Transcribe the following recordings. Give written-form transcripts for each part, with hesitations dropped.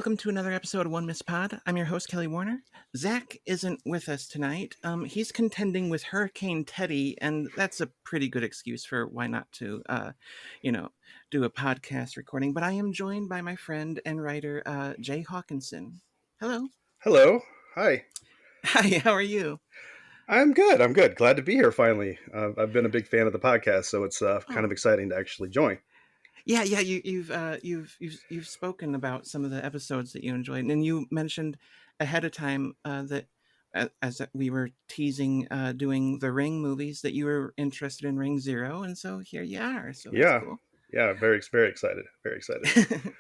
welcome to another episode of One Miss Pod. I'm your host, Kelly Warner. Zach isn't with us tonight. He's contending with Hurricane Teddy, and that's a pretty good excuse for why not to, do a podcast recording. But I am joined by my friend and writer, Jay Hawkinson. Hello. Hello. Hi. Hi, how are you? I'm good. I'm good. Glad to be here finally. I've been a big fan of the podcast, so it's kind of exciting to actually join. Yeah. You've spoken about some of the episodes that you enjoyed, and you mentioned ahead of time that as we were teasing doing the Ring movies that you were interested in Ring Zero, and so here you are. So that's Yeah. cool. Yeah. Very excited. Very excited.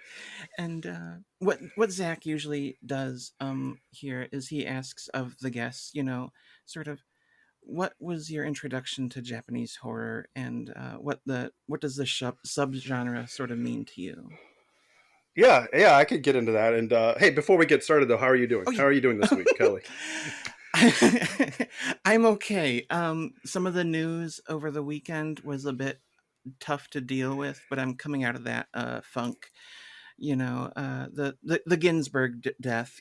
And what Zach usually does here is he asks of the guests, sort of what was your introduction to Japanese horror, and what does the subgenre sort of mean to you? Yeah. I could get into that. And hey, before we get started, though, how are you doing? Oh yeah. How are you doing this week, Kelly? I'm okay. Some of the news over the weekend was a bit tough to deal with, but I'm coming out of that funk. The Ginsburg death.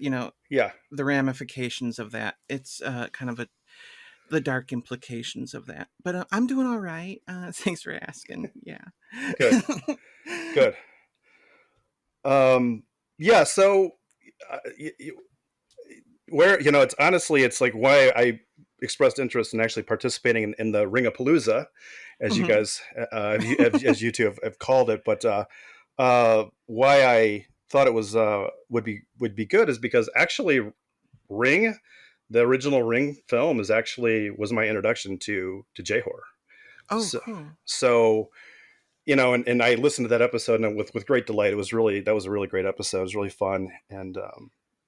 Yeah. The ramifications of that. It's kind of the dark implications of that. But I'm doing all right. Thanks for asking. Yeah. Good. Good. Yeah. So, where it's honestly, it's like why I expressed interest in actually participating in the Ring-A-Palooza, as you Mhm. guys, as you two have called it. But why I thought it was would be good is because actually Ring, the original Ring film, was my introduction to J horror. Oh, So cool. so and I listened to that episode and with great delight. That was a really great episode. It was really fun and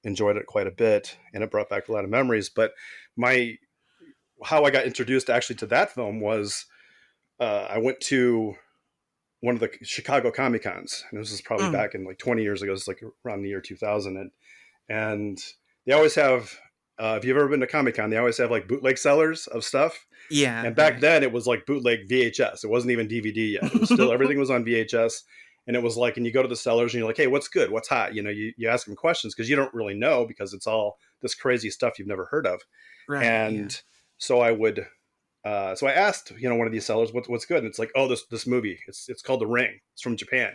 enjoyed it quite a bit, and it brought back a lot of memories. But my how I got introduced actually to that film was I went to one of the Chicago Comic Cons, and this was probably Mm. back in like 20 years ago. It's like around the year 2000, and they always have. If you've ever been to Comic Con, they always have like bootleg sellers of stuff. Yeah, And back right. then, it was like bootleg VHS. It wasn't even DVD yet. It was still everything was on VHS, and it was like, and you go to the sellers and you're like, hey, what's good? What's hot? You ask them questions because you don't really know because it's all this crazy stuff you've never heard of. Right, yeah. And so I asked, one of these sellers, what's good? And it's like, oh, this movie, it's called The Ring. It's from Japan.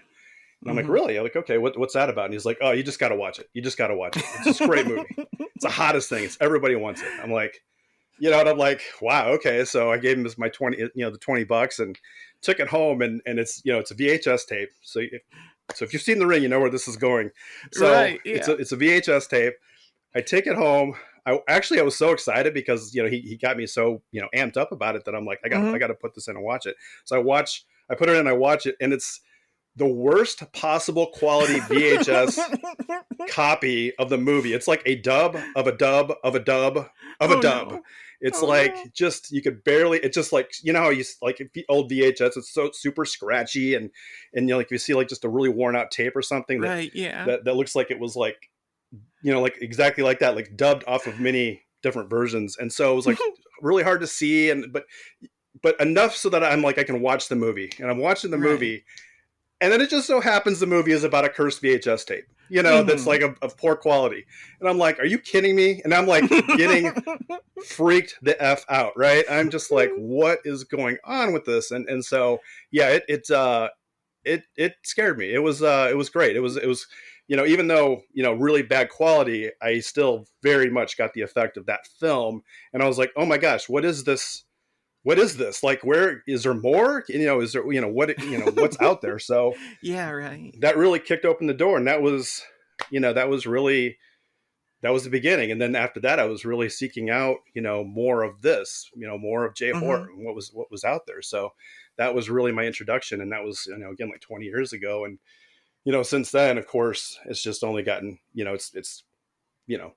And I'm like, Mhm. really? I'm like, okay, what's that about? And he's like, oh, you just got to watch it. You just got to watch it. It's this great movie. It's the hottest thing. It's everybody wants it. I'm like, and I'm like, wow, okay. So I gave him my the $20 and took it home, and it's it's a VHS tape. So if you've seen The Ring, you know where this is going. So Right, it's yeah. a VHS tape. I take it home. I was so excited because he got me so amped up about it that I'm like, I Mhm. got to put this in and watch it. So I put it in, I watch it, and it's the worst possible quality VHS copy of the movie. It's like a dub of a dub of a dub of a Oh dub. no. It's Oh like no. just you could barely. It's just like how you like old VHS. It's so super scratchy and like you see like just a really worn out tape or something Right, yeah. that looks like it was like like exactly like that, like dubbed off of many different versions. And so it was like really hard to see, but enough so that I'm like I can watch the movie, and I'm watching the Right. movie. And then it just so happens the movie is about a cursed VHS tape, that's Mhm. like of poor quality. And I'm like, are you kidding me? And I'm like getting freaked the F out, right? I'm just like, what is going on with this? And so, yeah, it scared me. It was great. It was, even though, really bad quality, I still very much got the effect of that film. And I was like, oh my gosh, what is this? What is this? Like, where is there more? Is there, what's out there? So Yeah, right. that really kicked open the door. And that was, that was the beginning. And then after that, I was really seeking out, more of this, more of J horror Mhm. and what was out there. So that was really my introduction. And that was, again, like 20 years ago. And, since then, of course, it's just only gotten, it's, you know,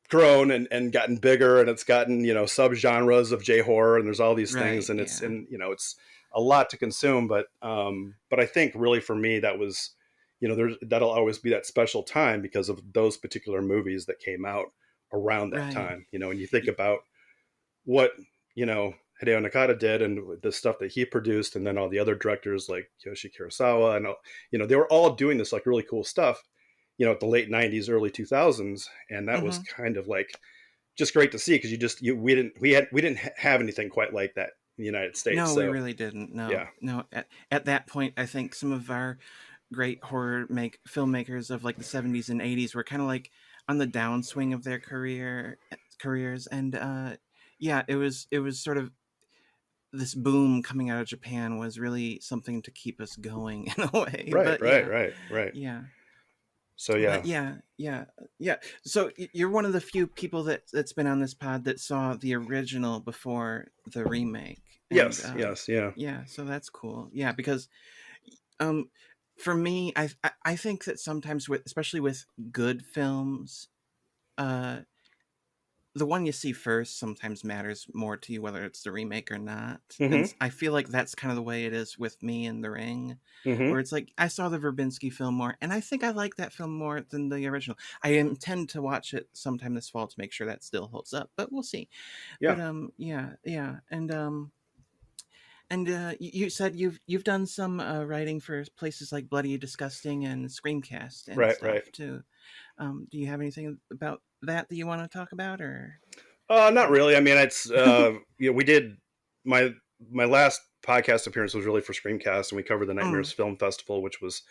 grown and gotten bigger, and it's gotten subgenres of J horror, and there's all these things, Right, and yeah. it's a lot to consume, but I think really for me that was that'll always be that special time because of those particular movies that came out around that Right. time, and you think about what Hideo Nakata did and the stuff that he produced, and then all the other directors like Yoshi Kurosawa and they were all doing this like really cool stuff, the late 90s, early 2000s. And that was Mm-hmm. kind of like just great to see, because we didn't have anything quite like that in the United States. No, we So really didn't. No, yeah, no. At that point, I think some of our great horror make filmmakers of like the 70s and 80s were kind of like on the downswing of their careers, and yeah, it was sort of this boom coming out of Japan was really something to keep us going in a way. right, But right, yeah, right, right. yeah. So But yeah, yeah. So you're one of the few people that's been on this pod that saw the original before the remake, and yes, yes, yeah. yeah, so that's cool. Yeah, because um, for me, I think that sometimes with especially with good films, uh, the one you see first sometimes matters more to you whether it's the remake or not. And Mm-hmm. I feel like that's kind of the way it is with me in The Ring, Mm-hmm. where it's like I saw the Verbinski film more, and I think I like that film more than the original. I intend to watch it sometime this fall to make sure that still holds up, but we'll see. Yeah. But yeah, yeah, and you said you've done some writing for places like Bloody Disgusting and Screamcast and Right, right. stuff too. Do you have anything about that you want to talk about, Not or... really. I mean, it's we did my my last podcast appearance was really for Screamcast, and we covered the Nightmares Mm, Film Festival, which was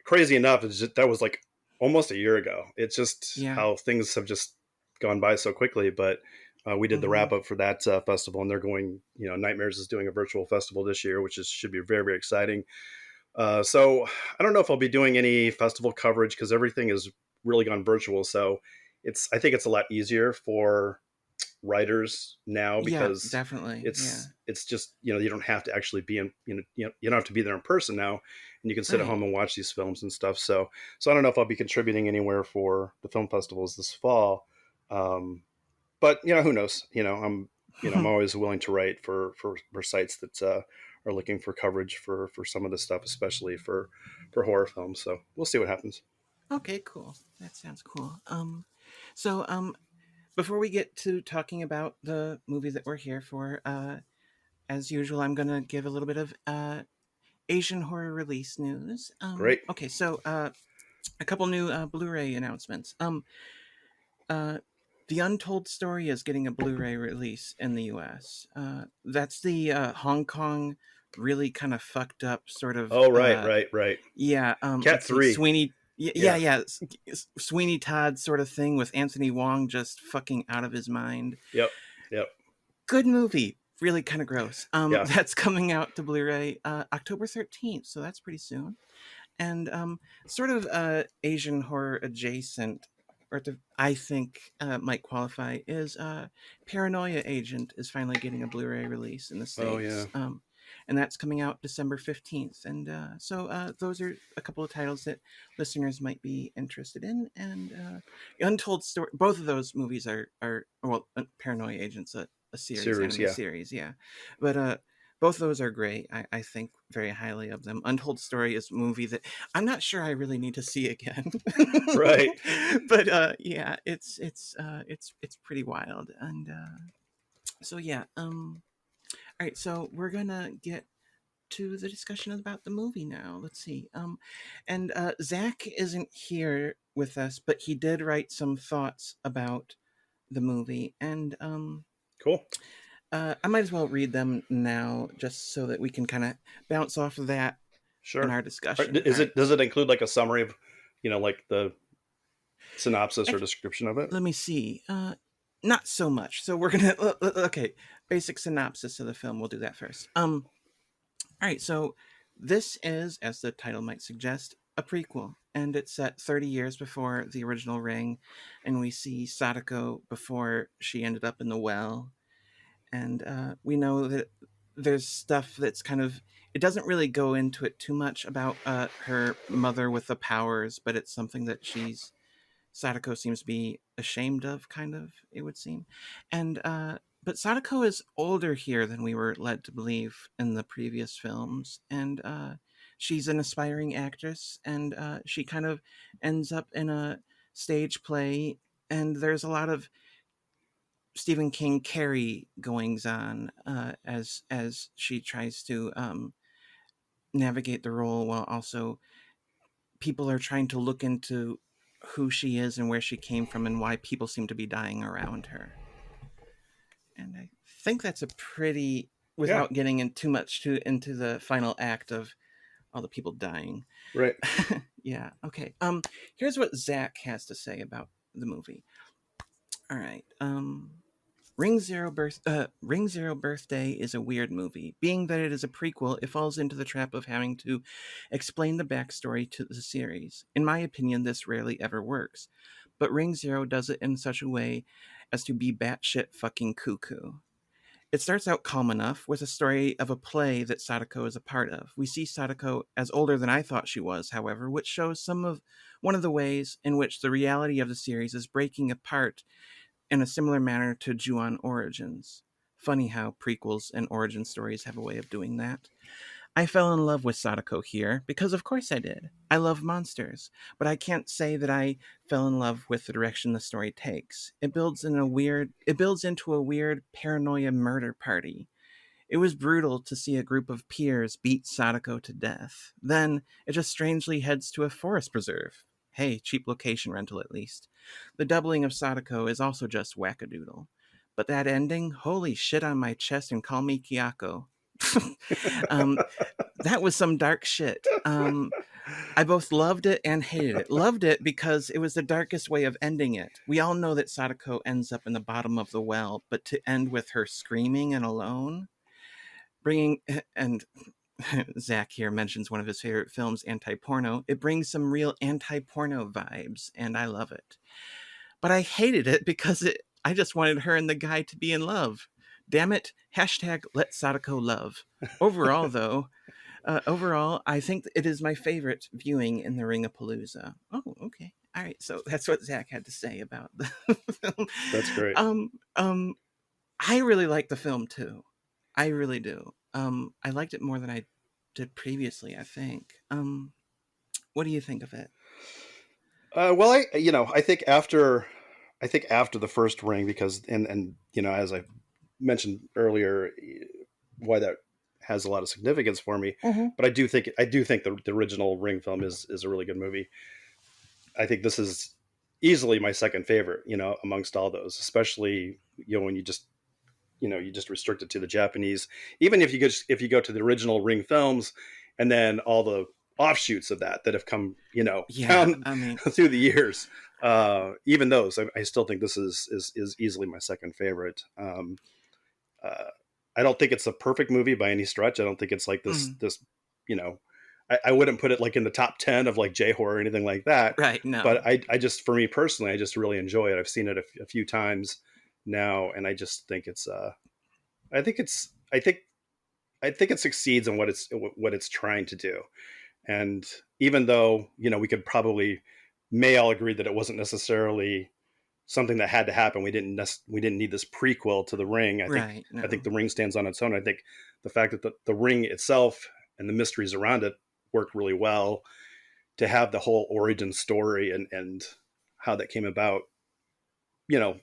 crazy enough. That was like almost a year ago. It's just yeah. how things have just gone by so quickly. But we did the Mm-hmm. wrap up for that festival, and they're going. Nightmares is doing a virtual festival this year, which should be very, very exciting. So I don't know if I'll be doing any festival coverage, because everything has really gone virtual. So I think it's a lot easier for writers now, Yeah, because definitely. Yeah. it's just, you don't have to actually be in, you don't have to be there in person now, and you can sit at Right. home and watch these films and stuff. So I don't know if I'll be contributing anywhere for the film festivals this fall. Um, but who knows? I'm always willing to write for sites that are looking for coverage for some of the stuff, especially for horror films. So we'll see what happens. Okay, cool. That sounds cool. So before we get to talking about the movie that we're here for, as usual, I'm gonna give a little bit of Asian horror release news. Great. Okay, so a couple new Blu-ray announcements. Uh, The Untold Story is getting a Blu-ray release in the U.S. That's the Hong Kong really kind of fucked up sort of Oh, right, right, right. yeah. Cat Let's see, 3. Sweeney. Yeah, yeah, Yeah. yeah. Sweeney Todd sort of thing with Anthony Wong just fucking out of his mind. Yep. Yep. Good movie. Really kind of gross. Yeah. That's coming out to Blu-ray October 13th, so that's pretty soon. And sort of Asian horror adjacent, or I think might qualify, is Paranoia Agent is finally getting a Blu-ray release in the Oh, yeah. States. And that's coming out December 15th. And so those are a couple of titles that listeners might be interested in. And Untold Story, both of those movies are well, Paranoia Agent's a series, Series. anime Yeah. series, yeah. But both of those are great. I think very highly of them. Untold Story is a movie that I'm not sure I really need to see again. Right. But yeah, it's pretty wild. And so yeah, all right, so we're gonna get to the discussion about the movie now. Let's see. And Zach isn't here with us, but he did write some thoughts about the movie, and Cool. I might as well read them now, just so that we can kind of bounce off of that in Sure. our All right, discussion. All right. does it include like a summary of, like the synopsis or description of it? Let me see. Not so much. So we're gonna okay. Basic synopsis of the film. We'll do that first. All right. So this is, as the title might suggest, a prequel, and it's set 30 years before the original Ring, and we see Sadako before she ended up in the well, and we know that there's stuff that's kind of, it doesn't really go into it too much about her mother with the powers, but it's something that Sadako seems to be ashamed of, kind of, it would seem. And but Sadako is older here than we were led to believe in the previous films, and she's an aspiring actress, and she kind of ends up in a stage play, and there's a lot of Stephen King Carrie goings on as she tries to navigate the role, while also people are trying to look into who she is and where she came from and why people seem to be dying around her. And I think that's a pretty, Yeah, without getting in too much into the final act of all the people dying. right. Yeah. Okay. Here's what Zack has to say about the movie. All right. Ring Zero Birthday is a weird movie. Being that it is a prequel, it falls into the trap of having to explain the backstory to the series. In my opinion, this rarely ever works. But Ring Zero does it in such a way as to be batshit fucking cuckoo. It starts out calm enough with a story of a play that Sadako is a part of. We see Sadako as older than I thought she was, however, which shows one of the ways in which the reality of the series is breaking apart in a similar manner to Ju-on Origins. Funny how prequels and origin stories have a way of doing that. I fell in love with Sadako here because of course I did. I love monsters, but I can't say that I fell in love with the direction the story takes. It builds into a weird paranoia murder party. It was brutal to see a group of peers beat Sadako to death. Then it just strangely heads to a forest preserve. Hey, cheap location rental at least. The doubling of Sadako is also just wackadoodle. But that ending, holy shit on my chest and call me Kyako. um, that was some dark shit. I both loved it and hated it. Loved it because it was the darkest way of ending it. We all know that Sadako ends up in the bottom of the well, but to end with her screaming and alone, bringing and Zach here mentions one of his favorite films, Anti-Porno. It brings some real anti-porno vibes, and I love it. But I hated it because I just wanted her and the guy to be in love. Damn it! Hashtag let Sadako love. Overall, though, I think it is my favorite viewing in the Ring-A-Palooza. Oh, okay. All right. So that's what Zach had to say about the film. That's great. I really like the film too. I really do. I liked it more than I did previously, I think. What do you think of it? Well, I think after the first ring, because and as I mentioned earlier, why that has a lot of significance for me. Mm-hmm. But I do think the original Ring film is a really good movie. I think this is easily my second favorite, amongst all those, especially when you just restrict it to the Japanese. Even if you go to the original Ring films, and then all the offshoots of that have come Yeah, down I mean, through the years. Even those, I still think this is easily my second favorite. Uh, I don't think it's a perfect movie by any stretch. I don't think it's like this mm, this you know I wouldn't put it like in the top 10 of like J horror or anything like that. right, But no. I just, for me personally, I just really enjoy it. I've seen it a few times now, and I just think I think it's I think it succeeds in what it's trying to do. And even though we could probably may all agree that it wasn't necessarily something that had to happen, we didn't need this prequel to the Ring. Right, I think no. the Ring stands on its own. I think the fact that the Ring itself and the mysteries around it worked really well. To have the whole origin story and how that came about, you know,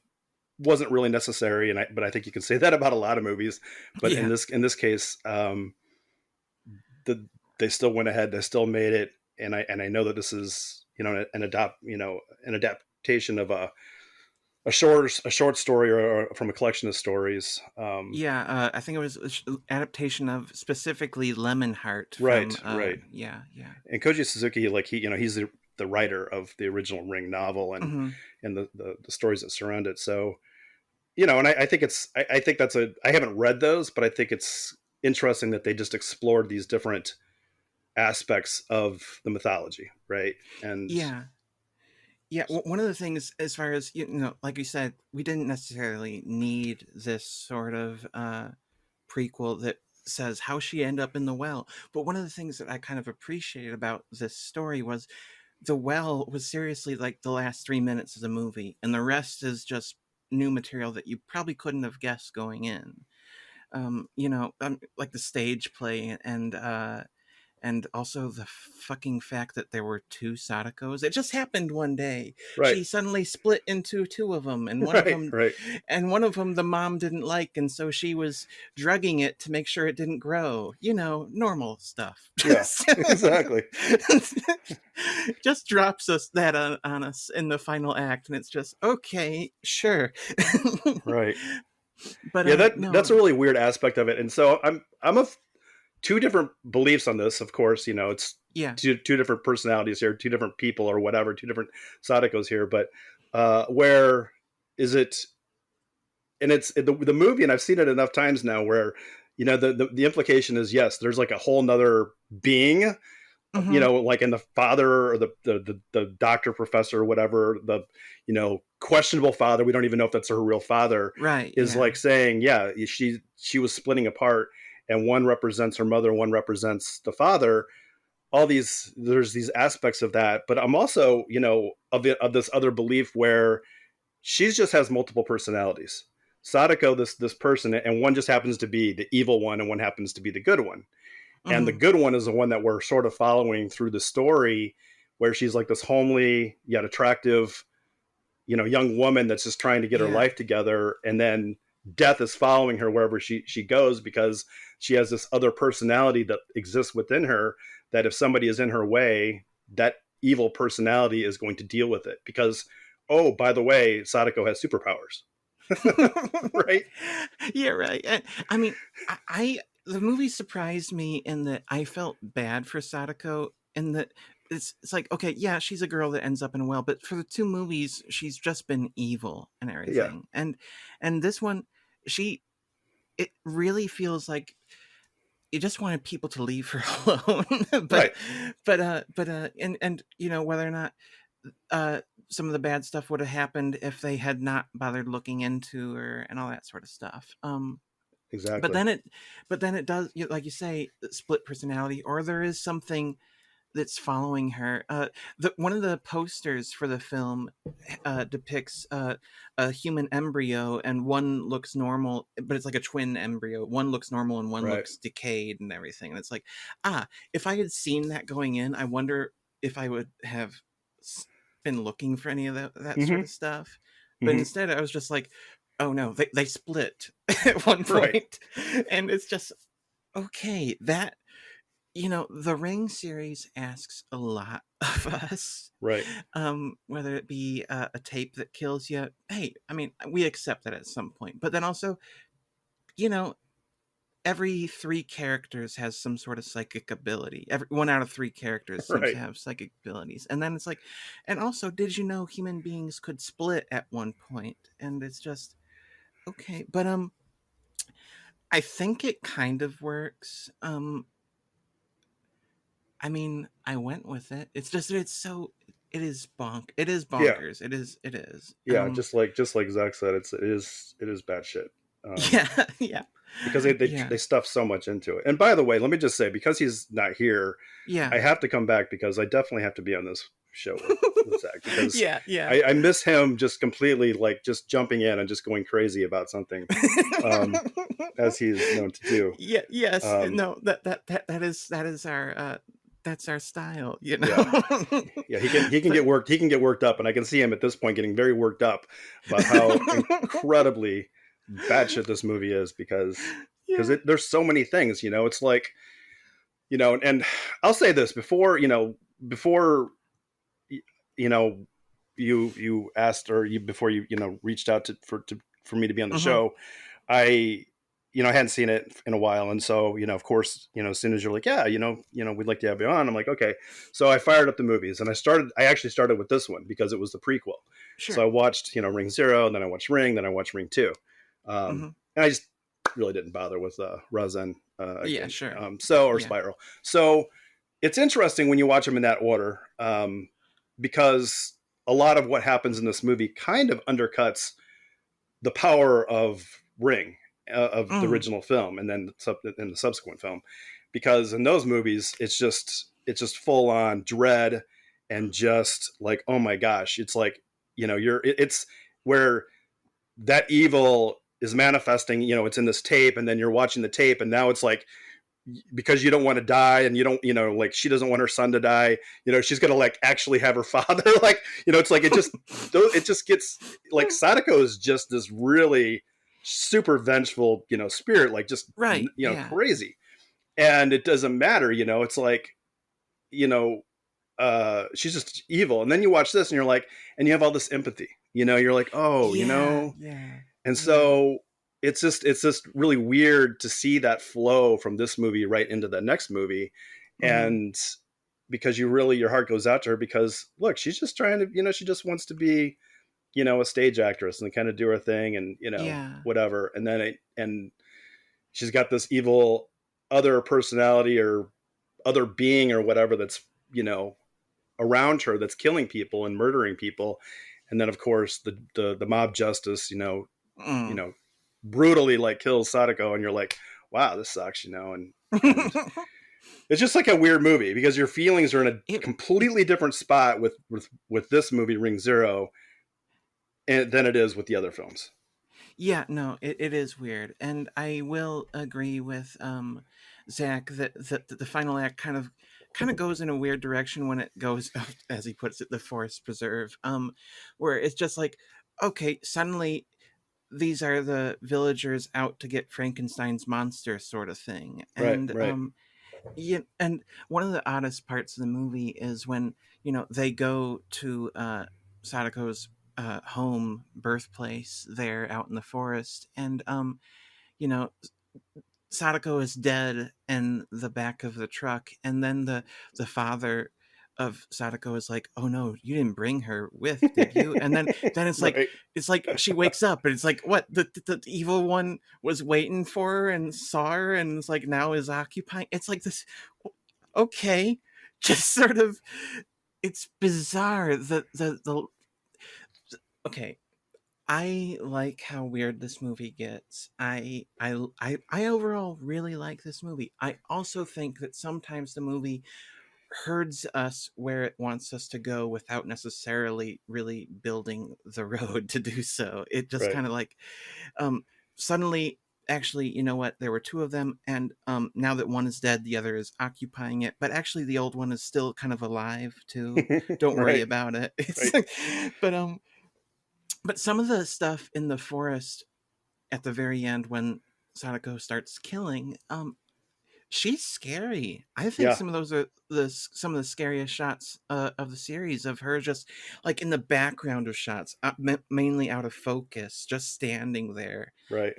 wasn't really necessary. But I think you can say that about a lot of movies. But Yeah, in this case, the they still went ahead. They still made it, and I know that this is an adaptation of a short story or from a collection of stories. yeah. I think it was an adaptation of specifically Lemonheart Right, from. right. Yeah, yeah. And Koji Suzuki, like he's the writer of the original Ring novel Mm-hmm. and the stories that surround it. So and I think I think I haven't read those, but I think it's interesting that they just explored these different aspects of the mythology, right? And Yeah, yeah. One of the things, as far as like you said, we didn't necessarily need this sort of prequel that says how she ended up in the well. But one of the things that I kind of appreciated about this story was the well was seriously like the last 3 minutes of the movie, and the rest is just new material that you probably couldn't have guessed going in. Like the stage play and also the fucking fact that there were two Sadakos. It just happened one day. Right. She suddenly split into two of them, and Right. Right. one of them the mom didn't like, and so she was drugging it to make sure it didn't grow. You know, normal stuff. Yeah. Exactly. Just drops us that on us in the final act, and it's just okay, sure. Right. But Yeah. That's no, a really weird aspect of it. And so I'm of two different beliefs on this. Of course, it's yeah. two different personalities here, two different people or whatever, two different Sadakos here. But where is it? And it's the movie, and I've seen it enough times now where, the implication is, yes, there's like a whole nother being, Hmm. like in the father or the doctor, professor, or whatever, the, questionable father. We don't even know if that's her real father, Right, is yeah. like saying, yeah, she was splitting apart, and one represents her mother, one represents the father. There's these aspects of that. But I'm also, of this other belief where she's just has multiple personalities. Sadako, this person, and one just happens to be the evil one, and one happens to be the good one. And the Hmm. good one is the one that we're sort of following through the story, where she's like this homely yet attractive, young woman that's just trying to get her Yeah. life together. And then death is following her wherever she goes, because she has this other personality that exists within her, that if somebody is in her way, that evil personality is going to deal with it. Because, oh, by the way, Sadako has superpowers. Right? Yeah, right. I mean, I the movie surprised me in that I felt bad for Sadako, in that it's like, okay, yeah, she's a girl that ends up in a well, but for the two movies, she's just been evil and Yeah. everything. And this one, she it really feels like you just wanted people to leave her alone. Right. And whether or not uh some of the bad stuff would have happened if they had not bothered looking into her and all that sort of stuff. But Exactly. then it does, like you say, split personality, or there is something that's following her. One of the posters for the film depicts a human embryo, and one looks normal, but it's like a twin embryo. One looks normal and one Right. looks decayed and everything. And it's like, if I had seen that going in, I wonder if I would have been looking for any of that sort Mm-hmm. of stuff. But Mm-hmm. instead, I was just like, oh no, they split at one Right. point, and it's just okay. That the Ring series asks a lot of us. Right. Whether it be a tape that kills you, hey, I mean, we accept that at some point. But then also, you know, every three characters has some sort of psychic ability. Every one out of three characters seems to Right. have psychic abilities. And then it's like, and also, did you know human beings could split at one point? And it's just okay. But I think it kind of works. I mean, I went with it. It's just that it is Yeah. bonkers. It is. Yeah. Just like Zach said, it is bad shit. Yeah, yeah, Because they, they yeah, they stuff so much into it. And by the way, let me just say, because he's not here, yeah. I have to come back, because I definitely have to be on this show with Zach, because Yeah, yeah. I miss him just completely, like just jumping in and just going crazy about something, um, as he's known to do. Yeah, yes. Um, No, that is our that's our style, you yeah, know. yeah, he can But get worked up, and I can see him at this point getting very worked up about how incredibly bad shit this movie is, because yeah. there's so many things. It's like, and I'll say this before you know you asked, or before you reached out for me to be on the Mhm. show. I hadn't seen it in a while, and so of course, as soon as you're like, yeah, we'd like to have you on, I'm like, okay. So I fired up the movies, and I actually started with this one because it was the prequel. So I Sure. watched Ring Zero, and then I watched Ring, then I watched Ring Two. Mhm. And I just really didn't bother with Razen Yeah, again. sure. Or Yeah. Spiral. So it's interesting when you watch them in that order, because a lot of what happens in this movie kind of undercuts the power of Ring, of the Mm. original film, and then in the subsequent film, because in those movies it's just full on dread, and just like, oh my gosh, it's like, it's where that evil is manifesting. It's in this tape, and then you're watching the tape, and now it's like because you don't want to die, and you don't, like, she doesn't want her son to die, she's gonna like actually have her father like, it's like it just gets like, Sadako is just this really super vengeful, spirit, like, just, Right. Yeah. crazy. And it doesn't matter, it's like, you know she's just evil. And then you watch this and you're like, and you have all this empathy, you're like, oh, Yeah. Yeah. and Yeah. so it's just really weird to see that flow from this movie right into the next movie. Hmm. And because your heart goes out to her, because look, she's just trying to, she just wants to be, a stage actress and kind of do her thing, and Yeah. whatever. And then and she's got this evil other personality or other being or whatever that's, around her, that's killing people and murdering people. And then of course the mob justice, you Mm. know brutally like kills Sadako, and you're like, wow, this sucks, and it's just like a weird movie, because your feelings are in a it, it completely different spot with this movie, Ring Zero, than it is with the other films. Yeah, no, it is weird, and I will agree with Zach that the final act kind of goes in a weird direction when it goes, as he puts it, the forest preserve, where it's just like, okay, suddenly these are the villagers out to get Frankenstein's monster sort of thing, Right, and right, yeah, and one of the oddest parts of the movie is when they go to Sadako's home birthplace there out in the forest, and you know Sadako is dead in the back of the truck, and then the father of Sadako is like, "Oh no, you didn't bring her with, did you?" And then right. it's like she wakes up, and it's like, what, the evil one was waiting for her and saw her, and it's like now is occupying. It's like this, okay, just sort of, it's bizarre. The okay, I like how weird this movie gets. I overall really like this movie. I also think that sometimes the movie herds us where it wants us to go without necessarily really building the road to do so. It just Right. kind of like, um suddenly, actually, you know what, there were two of them, and now that one is dead, the other is occupying it, but actually the old one is still kind of alive too. Don't worry Right, about it. It's right. like, but some of the stuff in the forest at the very end when Sadako starts killing, she's scary. I think Yeah, some of those are some of the scariest shots of the series, of her just like in the background of shots, mainly out of focus, just standing there, right,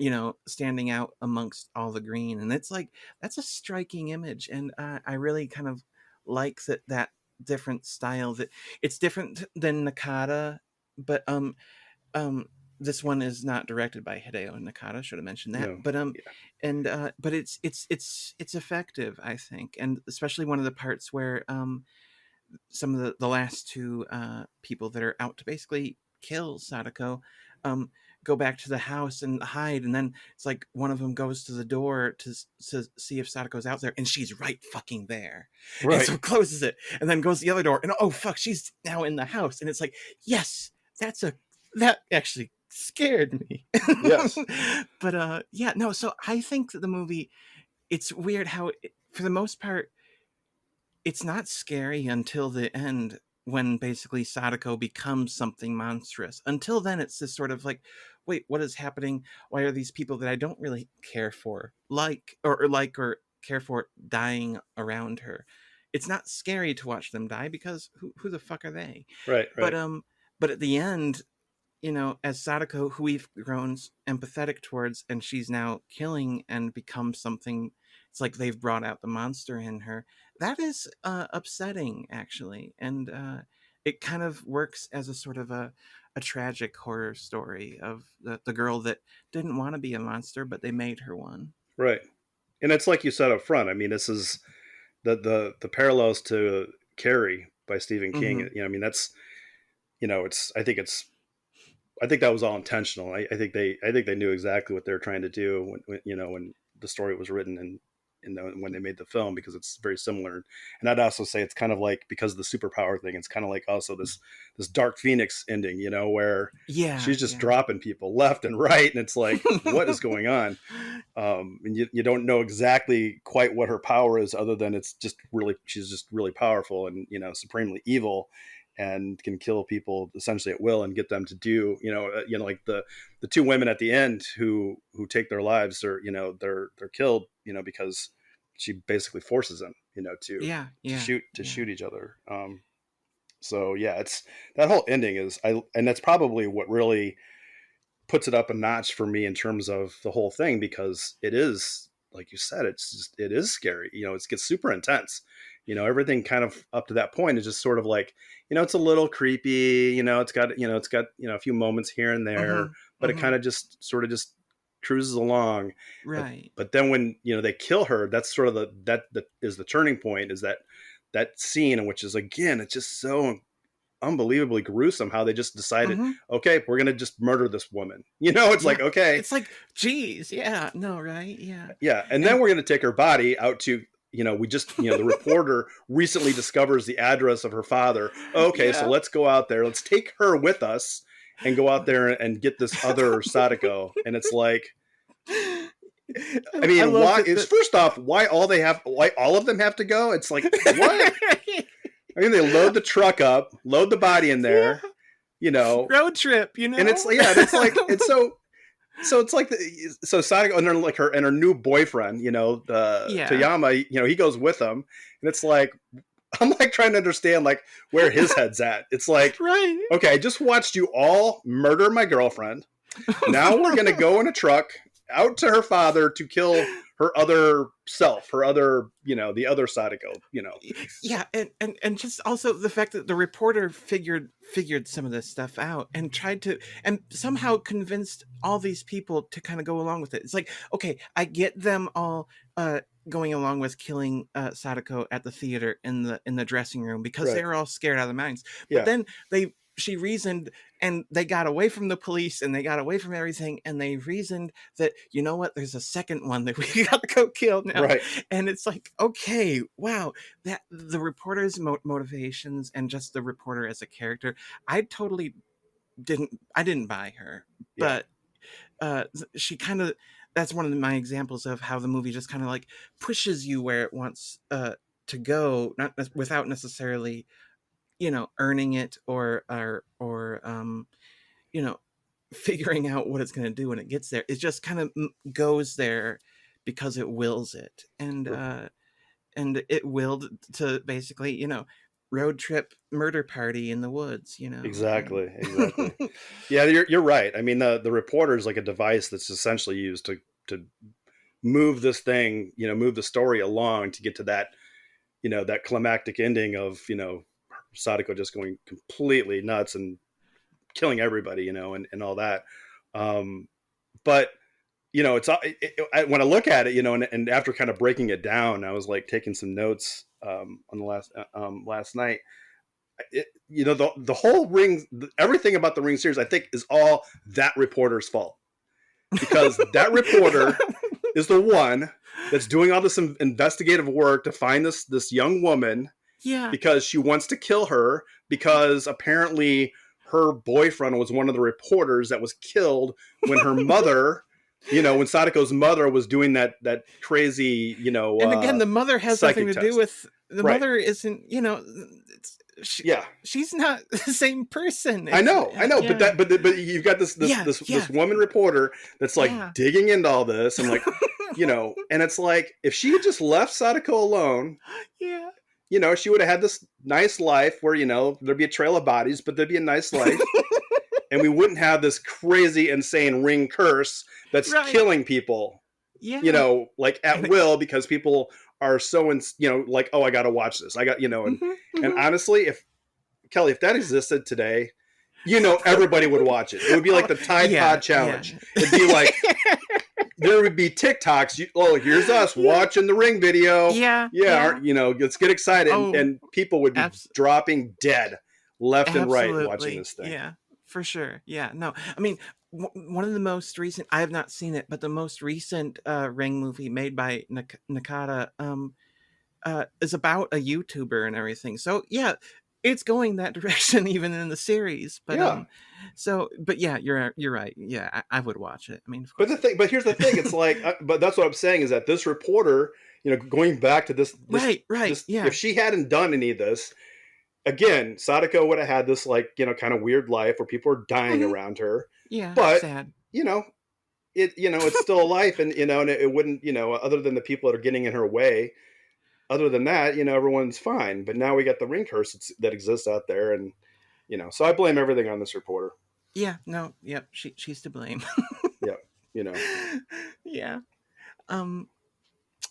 standing out amongst all the green, and it's like that's a striking image, and I really kind of like that different style. That it's different than Nakata, but um this one is not directed by Hideo Nakata. Should have mentioned that. no, But yeah, and but it's effective, I think, and especially one of the parts where some of the last two people that are out to basically kill Sadako um go back to the house and hide, and then it's like one of them goes to the door to see if Sadako's out there, and she's right fucking there, and right, so closes it, and then goes to the other door, and oh fuck, she's now in the house, and it's like, yes, that actually scared me. yes, But yeah, no, so I think that the movie, it's weird how for the most part it's not scary until the end, when basically Sadako becomes something monstrous. Until then, it's this sort of like, wait, what is happening? Why are these people that I don't really care for, or care for, dying around her? It's not scary to watch them die, because who the fuck are they? right, But right, but at the end, as Sadako, who we've grown empathetic towards, and she's now killing and becomes something, it's like they've brought out the monster in her. That is upsetting, actually. And it kind of works as a sort of a tragic horror story of the girl that didn't want to be a monster, but they made her one. right. And it's like you said up front. I mean, this is the parallels to Carrie by Stephen King. Hmm. I mean, that's, it's, I think that was all intentional. I think they knew exactly what they were trying to do when the story was written, when they made the film, because it's very similar. And I'd also say it's kind of like, because of the superpower thing, it's kind of like also this Dark Phoenix ending, where Yeah, she's just yeah. dropping people left and right, and it's like, what is going on? And you don't know exactly quite what her power is, other than she's just really powerful and supremely evil, and can kill people essentially at will and get them to do like the two women at the end who take their lives, or they're killed because she basically forces them to Yeah, yeah, yeah. shoot each other. So yeah, it's that whole ending and that's probably what really puts it up a notch for me in terms of the whole thing, because it is, like you said, it is scary. It gets super intense. Everything kind of up to that point is just sort of like, it's a little creepy. It's got a few moments here and there, but it kind of just sort of just cruises along. Right. But then when they kill her, that's sort of that is the turning point. Is that scene, in which is, again, it's just so unbelievably gruesome how they just decided, okay, we're gonna just murder this woman. It's Yeah. like, okay, It's like, geez, yeah, no, right, yeah. yeah, and then we're gonna take her body out to we just the reporter recently discovers the address of her father. Okay, so Yeah. let's go out there, let's take her with us and go out there and get this other Sadako. And it's like, I mean, why is, first off, why all of them have to go? It's like, what? I mean, they load the truck up, load the body in there, road trip, and it's like, it's so it's like so Sadako and then like her new boyfriend, Toyama, he goes with them, and it's like, I'm like trying to understand like where his head's at. It's like, right, okay, I just watched you all murder my girlfriend. Now we're gonna go in a truck out to her father to kill her other self, her other, the other Sadako, Yeah, and just also the fact that the reporter figured some of this stuff out and tried to, and somehow convinced all these people to kind of go along with it. It's like, okay, I get them all going along with killing Sadako at the theater in the dressing room, because they were all scared out of their minds. But then she reasoned, and they got away from the police, and they got away from everything, and they reasoned that, there's a second one that we got to go kill now. Right. And it's like, okay, wow, that the reporter's motivations, and just the reporter as a character, I totally didn't buy her. But she kind of, that's one of my examples of how the movie just kind of like pushes you where it wants to go, not without necessarily earning it, or figuring out what it's going to do when it gets there. It just kind of goes there because it wills it. And it willed to basically, road trip murder party in the woods, Exactly. Yeah, you're right. I mean, the reporter is like a device that's essentially used to move this thing, move the story along to get to that, that climactic ending of, Sadako just going completely nuts and killing everybody, and all that. But when I look at it, and after kind of breaking it down, I was like taking some notes on the last night. The whole Ring, everything about the Ring series, I think, is all that reporter's fault, because that reporter is the one that's doing all this investigative work to find this young woman. Yeah. Because she wants to kill her, because apparently her boyfriend was one of the reporters that was killed when her mother, when Sadako's mother was doing that crazy, and again, the mother has nothing to do with the mother. Isn't, she's not the same person. I know, but you've got this woman reporter that's like digging into all this, and like, and it's like, if she had just left Sadako alone, she would have had this nice life where, there'd be a trail of bodies, but there'd be a nice life. And we wouldn't have this crazy, insane ring curse that's killing people, like at will, because people are so, like, oh, I got to watch this. I got, and honestly, if that existed today, everybody would watch it. It would be like the Tide Pod Challenge. It'd be like, there would be TikToks. Here's us watching the Ring video. Let's get excited. And people would be dropping dead left and right watching this thing. Yeah, for sure. Yeah, no, I mean, one of the most recent, I have not seen it, but the most recent Ring movie made by Nakata is about a YouTuber and everything. So yeah, it's going that direction even in the series. But Yeah. but yeah, you're right. Yeah, I would watch it. I mean, of But course but here's the thing. It's I like, but that's what I'm saying is that this reporter, going back to right, if yeah. she hadn't done any of this, again, Sadako would have had this like, kind of weird life where people are dying Hmm. around her. Yeah, But, sad. you know, it's still a life, and and it wouldn't, other than the people that are getting in her way, other than that, everyone's fine. But now we got the ring curse that exists out there, and so I blame everything on this reporter. Yeah, no, yep, she's to blame. Yeah, you know. Yeah. Um,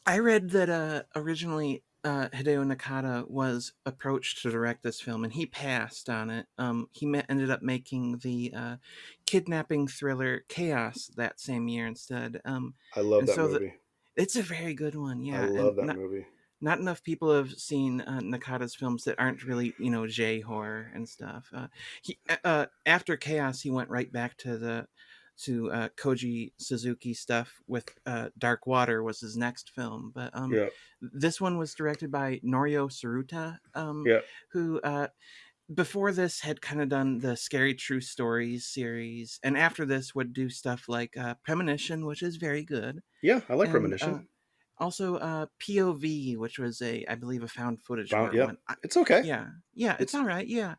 I read that originally Hideo Nakata was approached to direct this film, and he passed on it. Ended up making the kidnapping thriller Chaos that same year instead. I love And that so movie. it's a very good one, I yeah. And love that movie. not enough people have seen Nakata's films that aren't really, J horror and stuff. He After Chaos, he went right back to the Koji Suzuki stuff with Dark Water was his next film, but Yeah, this one was directed by Norio Tsuruta, yeah, who before this had kind of done the Scary True Stories series, and after this would do stuff like Premonition, which is very good, yeah. I like and Premonition. also POV, which was I believe a found footage horror Yep, one. it's okay. Yeah, yeah, it's It's all right. Yeah,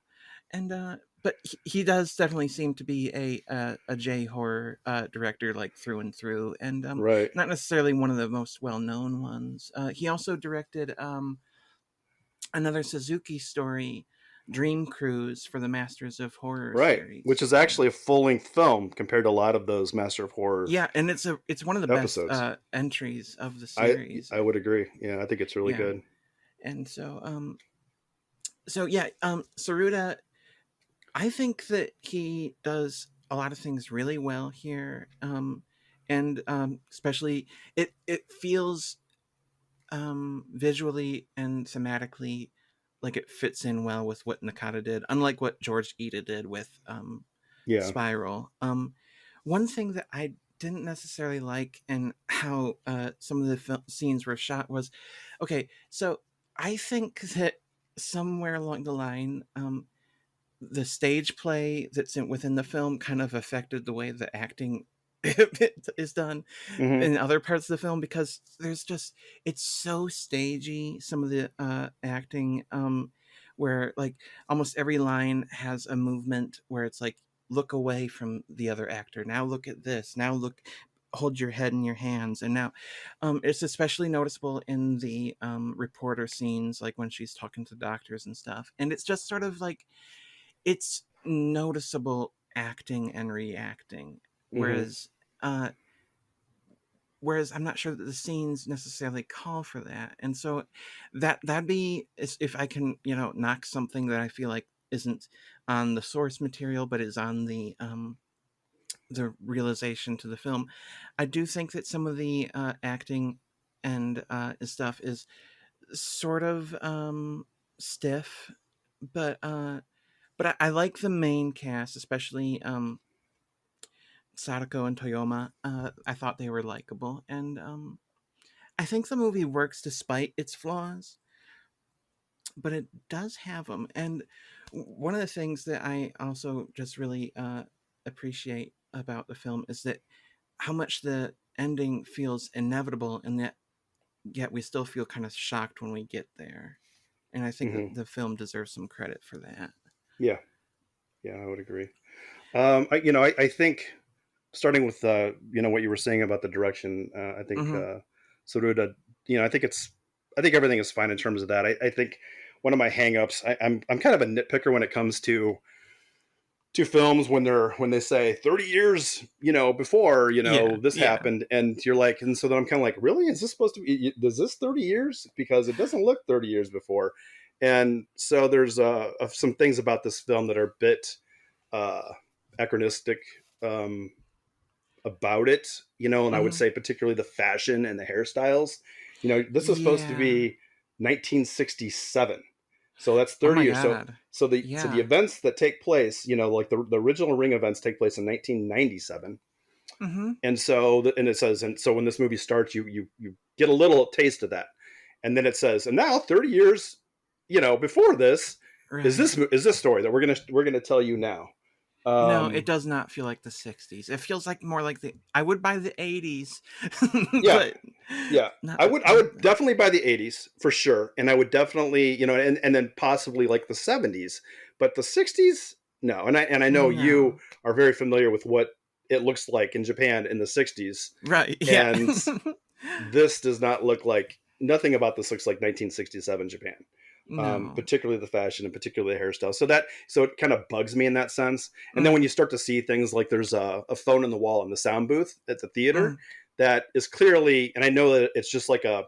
and but he does definitely seem to be a J horror director like through and through, and right, not necessarily one of the most well known ones. He also directed another Suzuki story, Dream Cruise, for the Masters of Horror right. Which series. is actually a full length film compared to a lot of those Master of Horror Yeah, and it's one of the best episodes. entries of the I series. I would agree. Yeah, I think it's really Yeah, good. and so yeah, Saruda, I think that he does a lot of things really well here, and especially it feels visually and thematically like it fits in well with what Nakata did, unlike what George Ida did with Yeah. Spiral. One thing that I didn't necessarily like and how some of the scenes were shot was okay. So I think that somewhere along the line, the stage play within the film kind of affected the way the acting is done Hmm. in other parts of the film, because it's so stagey, some of the acting, where like almost every line has a movement where it's like, look away from the other actor, now look at this, now look, hold your head in your hands, and now it's especially noticeable in the reporter scenes, like when she's talking to doctors and stuff, and it's just sort of like it's noticeable acting and reacting, Hmm. uh whereas I'm not sure that the scenes necessarily call for that. And so that'd be if I can, knock something that I feel like isn't on the source material but is on the realization to the film. I do think that some of the acting and stuff is sort of stiff, but I like the main cast, especially Sadako and Toyoma. I thought they were likable, and I think the movie works despite its flaws, but it does have them. And one of the things that I also just really appreciate about the film is that how much the ending feels inevitable, and yet we still feel kind of shocked when we get there. And I think that Hmm. the film deserves some credit for that. Yeah, yeah, I would agree. I think starting with what you were saying about the direction, I think Hmm. Saruda, I think everything is fine in terms of that. I think one of my hangups, I'm kind of a nitpicker when it comes to films when they say 30 years before Yeah, this yeah. happened, and you're like, and so then I'm kind of like, really, is this supposed to be, does this 30 years, because it doesn't look 30 years before. And so there's some things about this film that are a bit uh anachronistic, um about it, and I would Hmm. say particularly the fashion and the hairstyles. This is supposed to Yeah. be 1967, So that's Oh 30 my years. So god. the Yeah. events that take place, like the original Ring events take place in 1997. Mhm. And so and it says, and so when this movie starts, you get a little taste of that. And then it says, and now 30 years, before this Right. is this story that we're going to tell you now. No, it Um does not feel like the 60s. It feels like more like the I would buy the 80s, yeah, but yeah. not I the would I not would the definitely buy the 80s for sure, and I would definitely, and then possibly like the 70s, but the 60s, no. And I know you no. are very familiar with what it looks like in Japan in the 60s, Right, yeah. and this does not look like, nothing about this looks like 1967 Japan. No. Particularly the fashion and particularly the hairstyle. So it kind of bugs me in that sense. And then when Mm, you start to see things like there's a phone in the wall in the sound booth at the theater mm, that is clearly, and I know that it's just like a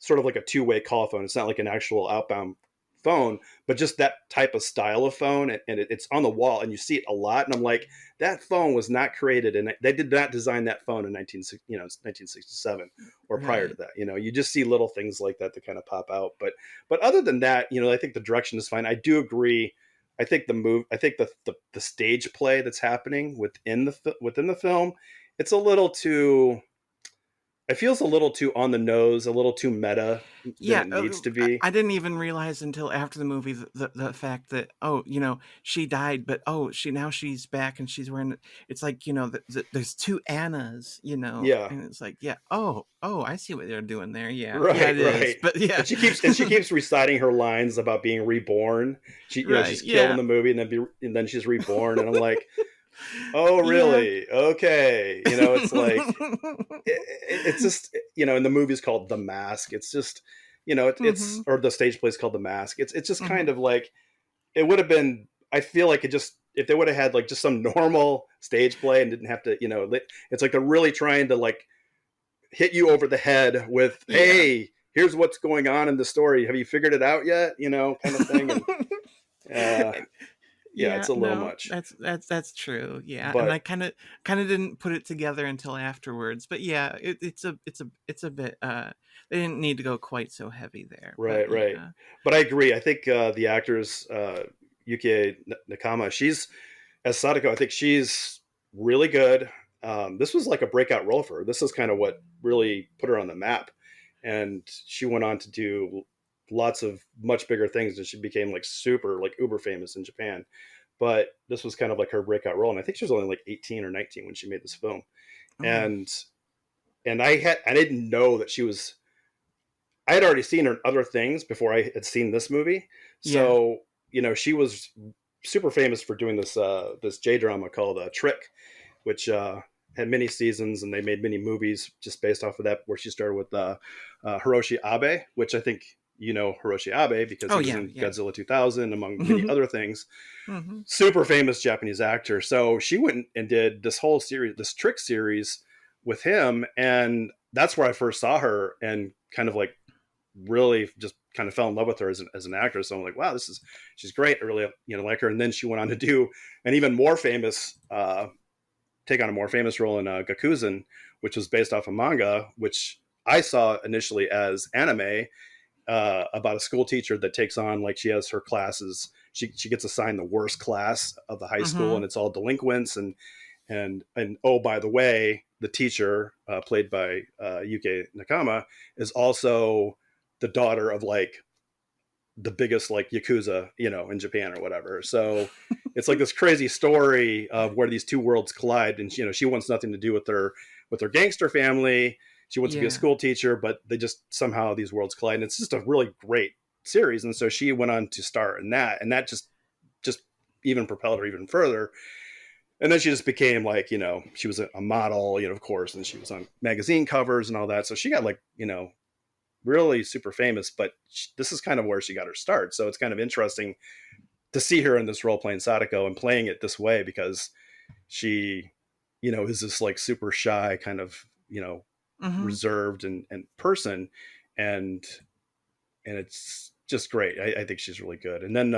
sort of like a two-way call phone. It's not like an actual outbound phone, but just that type of style of phone, and it's on the wall, and you see it a lot. And I'm like, that phone was not created, and they did not design that phone in 1967 or prior to right. that. You just see little things like that that kind of pop out. But other than that, I think the direction is fine. I do agree. I think the stage play that's happening within the film, it's a little too. It feels a little too on the nose, a little too meta than Yeah, it needs to be. I didn't even realize until after the movie the fact that, oh, she died, but, oh, she's back and she's wearing it's like, there's 2 Annas, Yeah. and it's like, yeah, oh, I see what they're doing there, yeah. Yeah, Right, it is, right. but yeah. And she keeps reciting her lines about being reborn. Right, She's killed in yeah. the movie, and then she's reborn, and I'm like, oh, Yeah. really? Okay. It's like it's just, and the movie's called The Mask. It's just, it's Mhm, or the stage play's called The Mask. It's just kind mhm. of like, it would have been. I feel like it just, if they would have had like just some normal stage play and didn't have to, it's like they're really trying to like hit you over the head with, Yeah. hey, here's what's going on in the story, have you figured it out yet, kind of thing. And uh yeah, Yeah, it's a little no, much. that's true. Yeah, and But I kind of didn't put it together until afterwards. But yeah, it's a bit. They didn't need to go quite so heavy there. But right. yeah, But I agree. I think the actress, Yukie Nakama, she's as Sadako, I think she's really good. This was like a breakout role for her. This is kind of what really put her on the map, and she went on to do lots of much bigger things, and she became like super, like uber famous in Japan. But this was kind of like her breakout role, and I think she was only like 18 or 19 when she made this film. oh, And I didn't know that she was. I had already seen her in other things before I had seen this movie, yeah, so she was super famous for doing this J drama called Trick, which had many seasons, and they made many movies just based off of that. Where she started with Hiroshi Abe, which I think Hiroshi Abe because oh he was yeah, in yeah. Godzilla 2000 among many other things. Hmm. Super famous Japanese actor. So she went and did this whole series, this Trick series with him, and that's where I first saw her and kind of like really just kind of fell in love with her as an actress. So I'm like, wow, she's great. I really like her. And then she went on to do an even more famous take on a more famous role in Gakuzen, which was based off a manga, which I saw initially as anime, about a school teacher that takes on, like, she has her classes. She gets assigned the worst class of the high school, Hmm. and it's all delinquents. And oh, by the way, the teacher, played by Yuke Nakama, is also the daughter of like the biggest like yakuza, in Japan or whatever. So it's like this crazy story of where these two worlds collide, and she wants nothing to do with her gangster family. She wants to be a Yeah. school teacher, but they just somehow these worlds collide, and it's just a really great series. And so she went on to star in that, and that just even propelled her even further. And then she just became like, she was a model, of course, and she was on magazine covers and all that. So she got like, really super famous, but this is kind of where she got her start. So it's kind of interesting to see her in this role playing Sadako and playing it this way, because she, is this like super shy kind of, Hmm. reserved and person. And, and it's just great. I think she's really good. And then,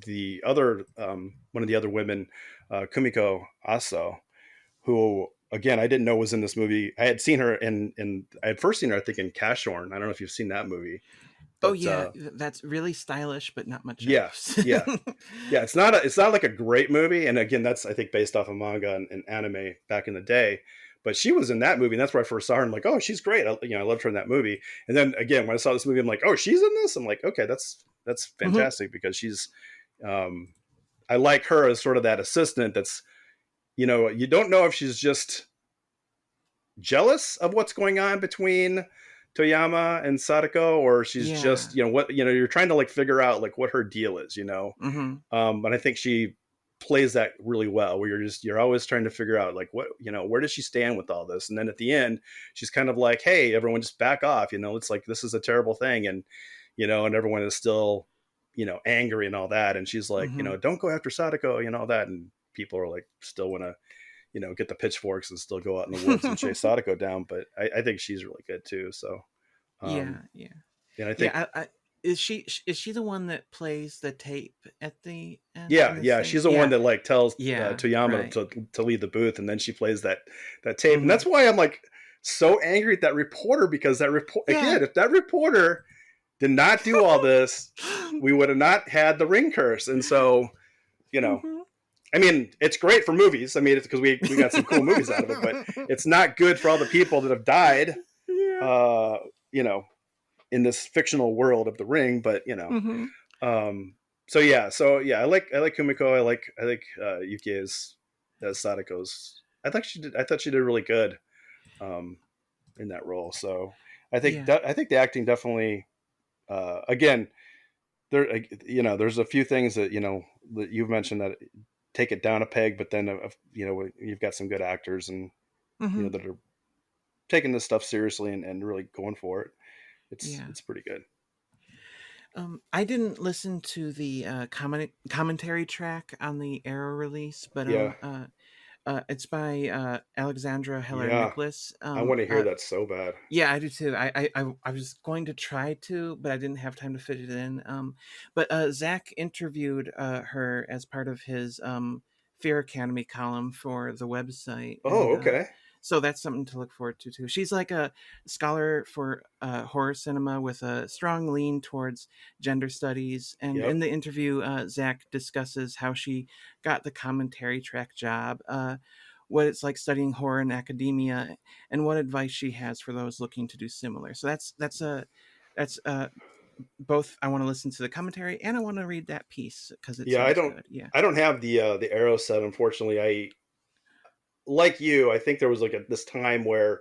the other, one of the other women, Kumiko Aso, who again I didn't know was in this movie. I had seen her I had first seen her I think in Cashorn. I don't know if you've seen that movie. Oh But yeah, that's really stylish, but not much yeah, else. yeah, yeah. It's not like a great movie, and again, that's I think based off of manga and anime back in the day. But she was in that movie, and that's where I first saw her. I'm like, oh, she's great. I loved her in that movie. And then again, when I saw this movie, I'm like, oh, she's in this. I'm like, okay, that's Mhm. fantastic because she's. Um, I like her as sort of that assistant. That's you don't know if she's just jealous of what's going on between Toyama and Sadako, or she's just, Yeah. you're trying to like figure out like what her deal is. Mhm. But I think she plays that really well, where you're always trying to figure out like where does she stand with all this? And then at the end, she's kind of like, hey, everyone just back off. It's like, this is a terrible thing. And everyone is still, angry and all that. And she's like, Mhm. don't go after Sadako, all that. And people are like, still want to, get the pitchforks and still go out in the woods and chase Sadako down. But I think she's really good too. So, um, Yeah, yeah. and I think, Yeah, is she the one that plays the tape at the end yeah, in this yeah, thing? she's the one Yeah. that like tells Yeah, Toyama right. to leave the booth, and then she plays that tape, and Mhm. that's why I'm like so angry at that reporter, because that report Yeah. again, if that reporter did not do all this, we would have not had the ring curse. And so, you know, Mhm. I mean, it's great for movies. I mean, it's because we got some cool movies out of it, but it's not good for all the people that have died, Yeah. uh, you know, in this fictional world of the ring. But Mhm. um, I like Kumiko. I like Yuki as Sadako's. I thought she did really good um, in that role. So Yeah. I think the acting definitely. Again, there's a few things that that you've mentioned that take it down a peg, but then you've got some good actors and Mhm. that are taking this stuff seriously and really going for it. Yeah. It's pretty good. I didn't listen to the commentary track on the Arrow release, but Yeah, it's by Alexandra Heller yeah. Nicholas. I want to hear that so bad. Yeah, I do too. I was going to try to, but I didn't have time to fit it in. But Zack interviewed her as part of his Fear Academy column for the website, Oh, and okay. so that's something to look forward to too. She's like a scholar for horror cinema with a strong lean towards gender studies. And Yep. in the interview, Zack discusses how she got the commentary track job. What it's like studying horror in academia, and what advice she has for those looking to do similar. So that's both. I want to listen to the commentary and I want to read that piece because it Yeah, sounds good. Yeah. I don't have the Arrow set, unfortunately. I like you. I think there was like this time where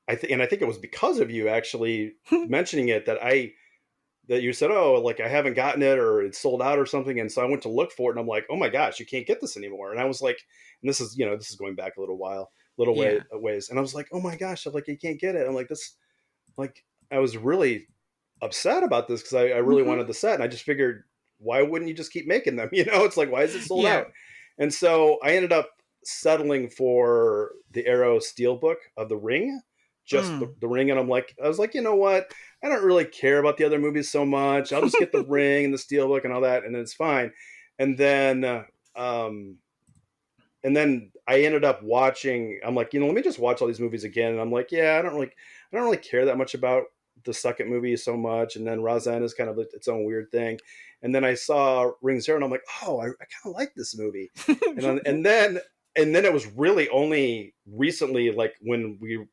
I think it was because of you actually mentioning it that you said, oh, like I haven't gotten it or it's sold out or something. And so I went to look for it and I'm like, oh my gosh, you can't get this anymore. And I was like, and this is going back a little while, Yeah. ways. And I was like, oh my gosh, I'm like, you can't get it. I'm like, like, I was really upset about this because I really Hmm. wanted the set. And I just figured, why wouldn't you just keep making them? It's like, why is it sold Yeah. out? And so I ended up settling for the Arrow Steelbook of the Ring, just Mm. the Ring. And I was like, you know what? I don't really care about the other movies so much. I'll just get the Ring and the Steelbook and all that, and it's fine. And then, um, and then I ended up watching. I'm like, let me just watch all these movies again. And I'm like, yeah, I don't really care that much about the second movie so much. And then Razan is kind of its own weird thing. And then I saw Ring Zero, and I'm like, oh, I kind of like this movie. And then it was really only recently, like you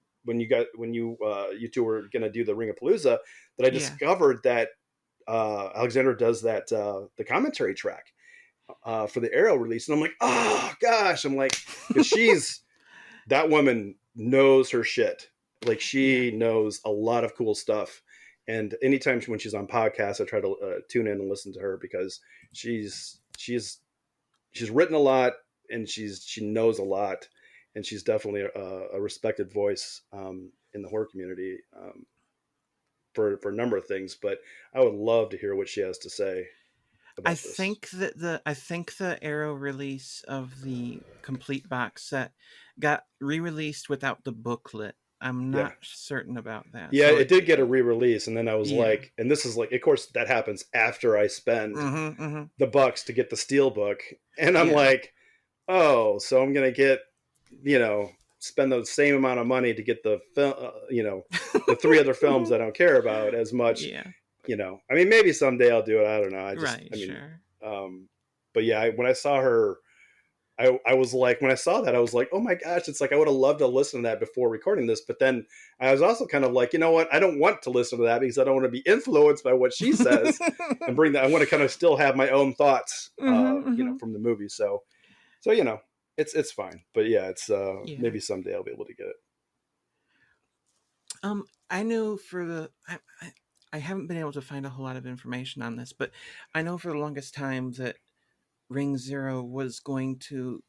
two were gonna do the Ring-A-Palooza, that I Yeah. discovered that Alexander does that the commentary track for the Arrow release, and I'm like, oh gosh, I'm like, because that woman knows her shit. Like Yeah. she knows a lot of cool stuff. And anytime when she's on podcasts, I try to tune in and listen to her because she's written a lot and she knows a lot, and she's definitely a respected voice in the horror community for a number of things. But I would love to hear what she has to say I about this. think that the Arrow release of the complete box set got re-released without the booklet. I'm Yeah. not certain about that. Yeah, So it did get a re-release, and then I was yeah. like, and this is like, of course, that happens after I spend Mhm. Mhm. the bucks to get the steel book, and I'm Yeah. like, oh, so I'm gonna get, spend the same amount of money to get the film, the three other films I don't care about as much. Yeah. I mean, maybe someday I'll do it. I don't know. Right, I mean, sure. um, but yeah, when I saw her, I was like, when I saw that, I was like, oh my gosh, it's like I would have loved to listen to that before recording this. But then I was also kind of like, you know what? I don't want to listen to that because I don't want to be influenced by what she says and bring that. I want to kind of still have my own thoughts, from the movie. So it's fine. But yeah, it's Yeah. maybe someday I'll be able to get it. I knew for the I haven't been able to find a whole lot of information on this, but I know for the longest time that Ring Zero was going to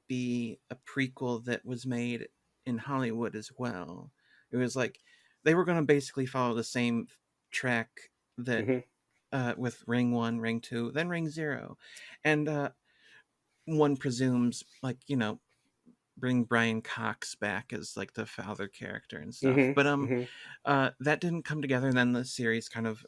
be a prequel that was made in Hollywood as well. It was like they were going to basically follow the same track that Hmm. with Ring One, Ring Two, then Ring Zero, and one presumes like bring Brian Cox back as like the father character and stuff. Hmm. But Hmm. that didn't come together, and then the series kind of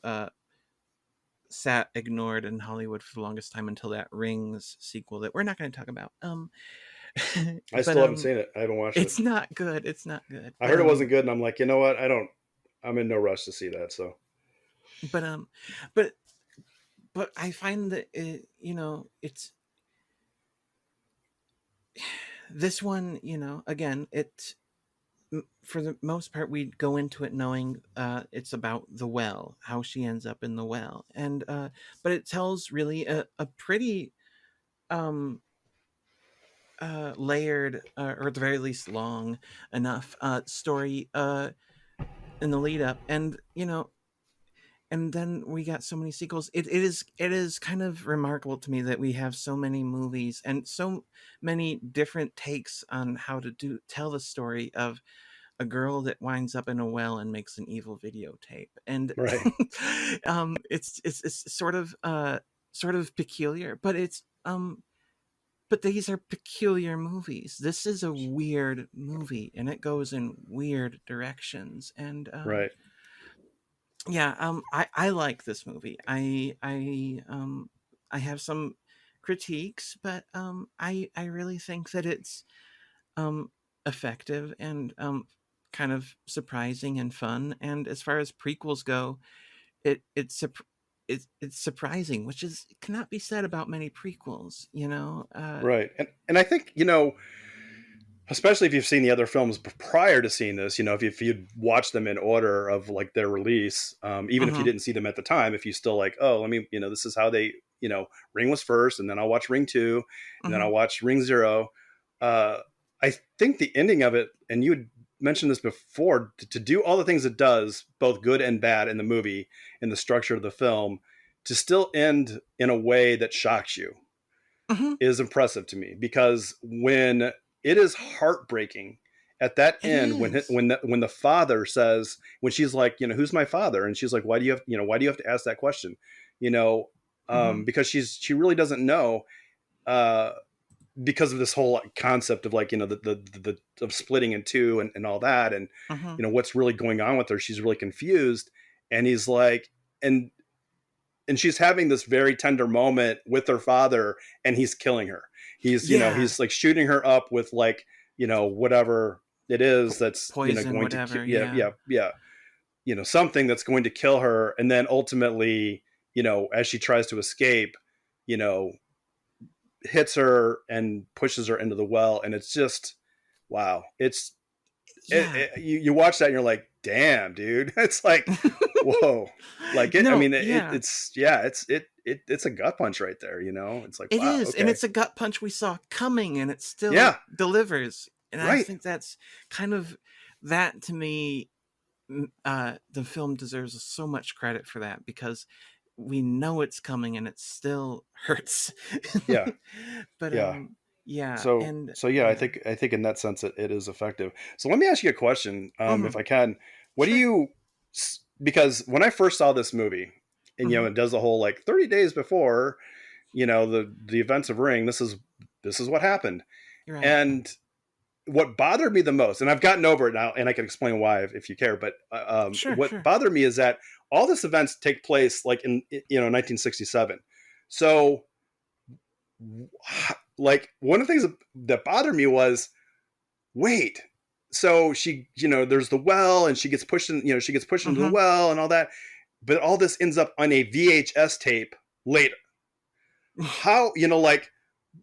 sat ignored in Hollywood for the longest time until that Rings sequel that we're not going to talk about. I But still haven't seen it. I haven't watched it. it's not good. It's not good. I heard it wasn't good, and I'm like, you know what? I'm in no rush to see that. So But but but I find that it's this one. Again, it for the most part we go into it knowing it's about the well, how she ends up in the well, and but it tells really a pretty um layered or at the very least long enough story in the lead up, and and then we got so many sequels. It is kind of remarkable to me that we have so many movies and so many different takes on how to tell the story of a girl that winds up in a well and makes an evil videotape. And right, it's sort of peculiar, but but these are peculiar movies. This is a weird movie, and it goes in weird directions. And right, yeah, I like this movie. I have some critiques, but I really think that it's um effective and kind of surprising and fun. And as far as prequels go, it's surprising, which is cannot be said about many prequels. right. And I think especially if you've seen the other films prior to seeing this, if you'd watched them in order of like their release, even if you Hmm. didn't see them at the time, if you still like, oh, let me, this is how they, Ring was first, and then I'll watch Ring 2, and then Hmm. I'll watch Ring 0. Uh, I think the ending of it, and you had mentioned this before, to do all the things it does, both good and bad in the movie, in the structure of the film, to still end in a way that shocks you Hmm. is impressive to me, because when it is heartbreaking at that It end, is. when the father says, when she's like, who's my father, and she's like, why do you have to ask that question, you know Hmm. because she really doesn't know, uh because of this whole concept of like, of splitting in two, and all that, and Hmm. what's really going on with her. She's really confused, and he's like, and she's having this very tender moment with her father, and he's killing her. Yeah. He's like shooting her up with like, whatever it is that's, Poison, going to whatever. yeah, Yeah. yeah, yeah, something that's going to kill her. And then ultimately, as she tries to escape, you know hits her and pushes her into the well. And it's just, wow. Yeah. You watch that and you're like, damn, dude. It's like, whoa. Like it, I No, mean, yeah. it's, yeah, it's a gut punch right there. It's like, It wow. is, and Okay. it's a gut punch we saw coming, and it still Yeah. delivers. And I Right. think that's kind of that to me. The film deserves so much credit for that because we know it's coming, and it still hurts. Yeah. But Yeah. yeah, So, and yeah, yeah. I think in that sense it is effective. So let me ask you a question, Hmm. if I can. What do Sure. you, because when I first saw this movie, and, Hmm. it does the whole like 30 days before, the events of Ring, this is what happened. You're right. And what bothered me the most, and I've gotten over it now, and I can explain why if you care, but Sure. what Sure. bothered me is that all these events take place like in 1967. So like one of the things that bothered me was, wait, so she, there's the well, and she gets pushed in, she gets pushed into the Hmm. well and all that, but all this ends up on a VHS tape later. How,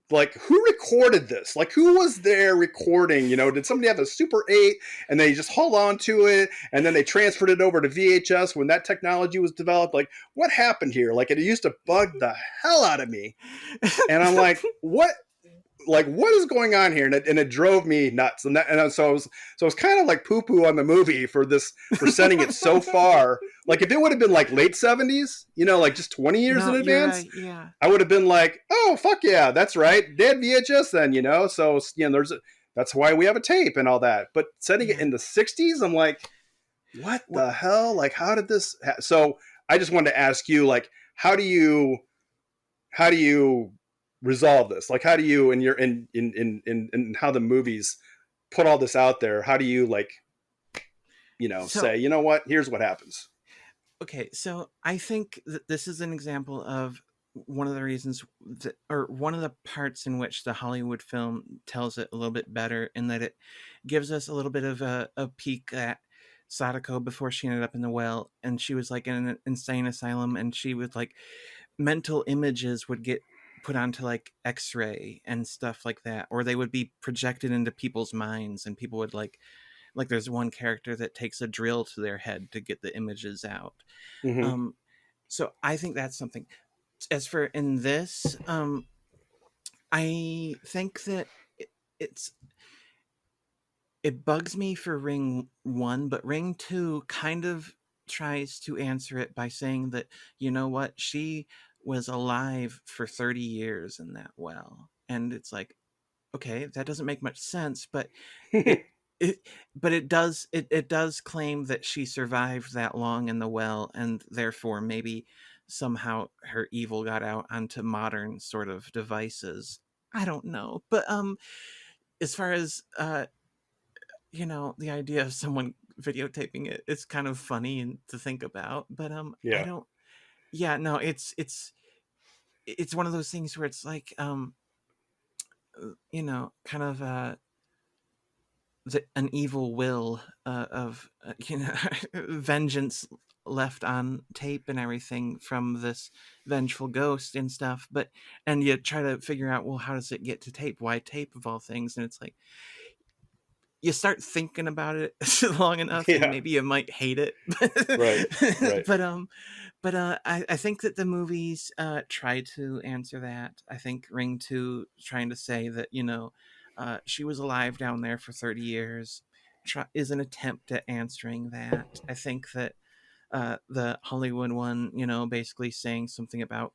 like who recorded this? Like who was there recording? Did somebody have a Super 8 and they just hold on to it and then they transferred it over to VHS when that technology was developed? Like what happened here? Like it used to bug the hell out of me. And I'm like, what is going on here? And it drove me nuts. So it was kind of like poo poo on the movie for sending it so far. Like if it would have been like late 70s, like just 20 years in advance, right, yeah. I would have been like, oh fuck yeah, that's right, they had VHS then, So that's why we have a tape and all that. But setting it in the 60s, I'm like, what the hell? Like how did this? So I just wanted to ask you, like, how do you resolve this? Like how do you in how the movies put all this out there, how do you say, what, here's what happens? Okay, so I think that this is an example of one of the reasons or one of the parts in which the Hollywood film tells it a little bit better, in that it gives us a little bit of a peek at Sadako before she ended up in the well, and she was like in an insane asylum, and she would like mental images would get put onto like X-ray and stuff like that, or they would be projected into people's minds, and people would like there's one character that takes a drill to their head to get the images out. Mm-hmm. So I think that's something. As for in this, I think that it's it bugs me for Ring 1, but Ring 2 kind of tries to answer it by saying that, you know what, she was alive for 30 years in that well. And it's like, okay, that doesn't make much sense, but it it does claim that she survived that long in the well, and therefore maybe somehow her evil got out onto modern sort of devices. I don't know, but as far as the idea of someone videotaping it, it's kind of funny to think about. But I Yeah. don't. Yeah, no, it's one of those things where it's like kind of an evil will of vengeance left on tape and everything from this vengeful ghost and stuff. But and you try to figure out, well, how does it get to tape? Why tape of all things? And it's like you start thinking about it long enough and Yeah. maybe you might hate it. Right. I think that the movies try to answer that. I think Ring 2 trying to say that she was alive down there for 30 years is an attempt at answering that. I think that the Hollywood one, basically saying something about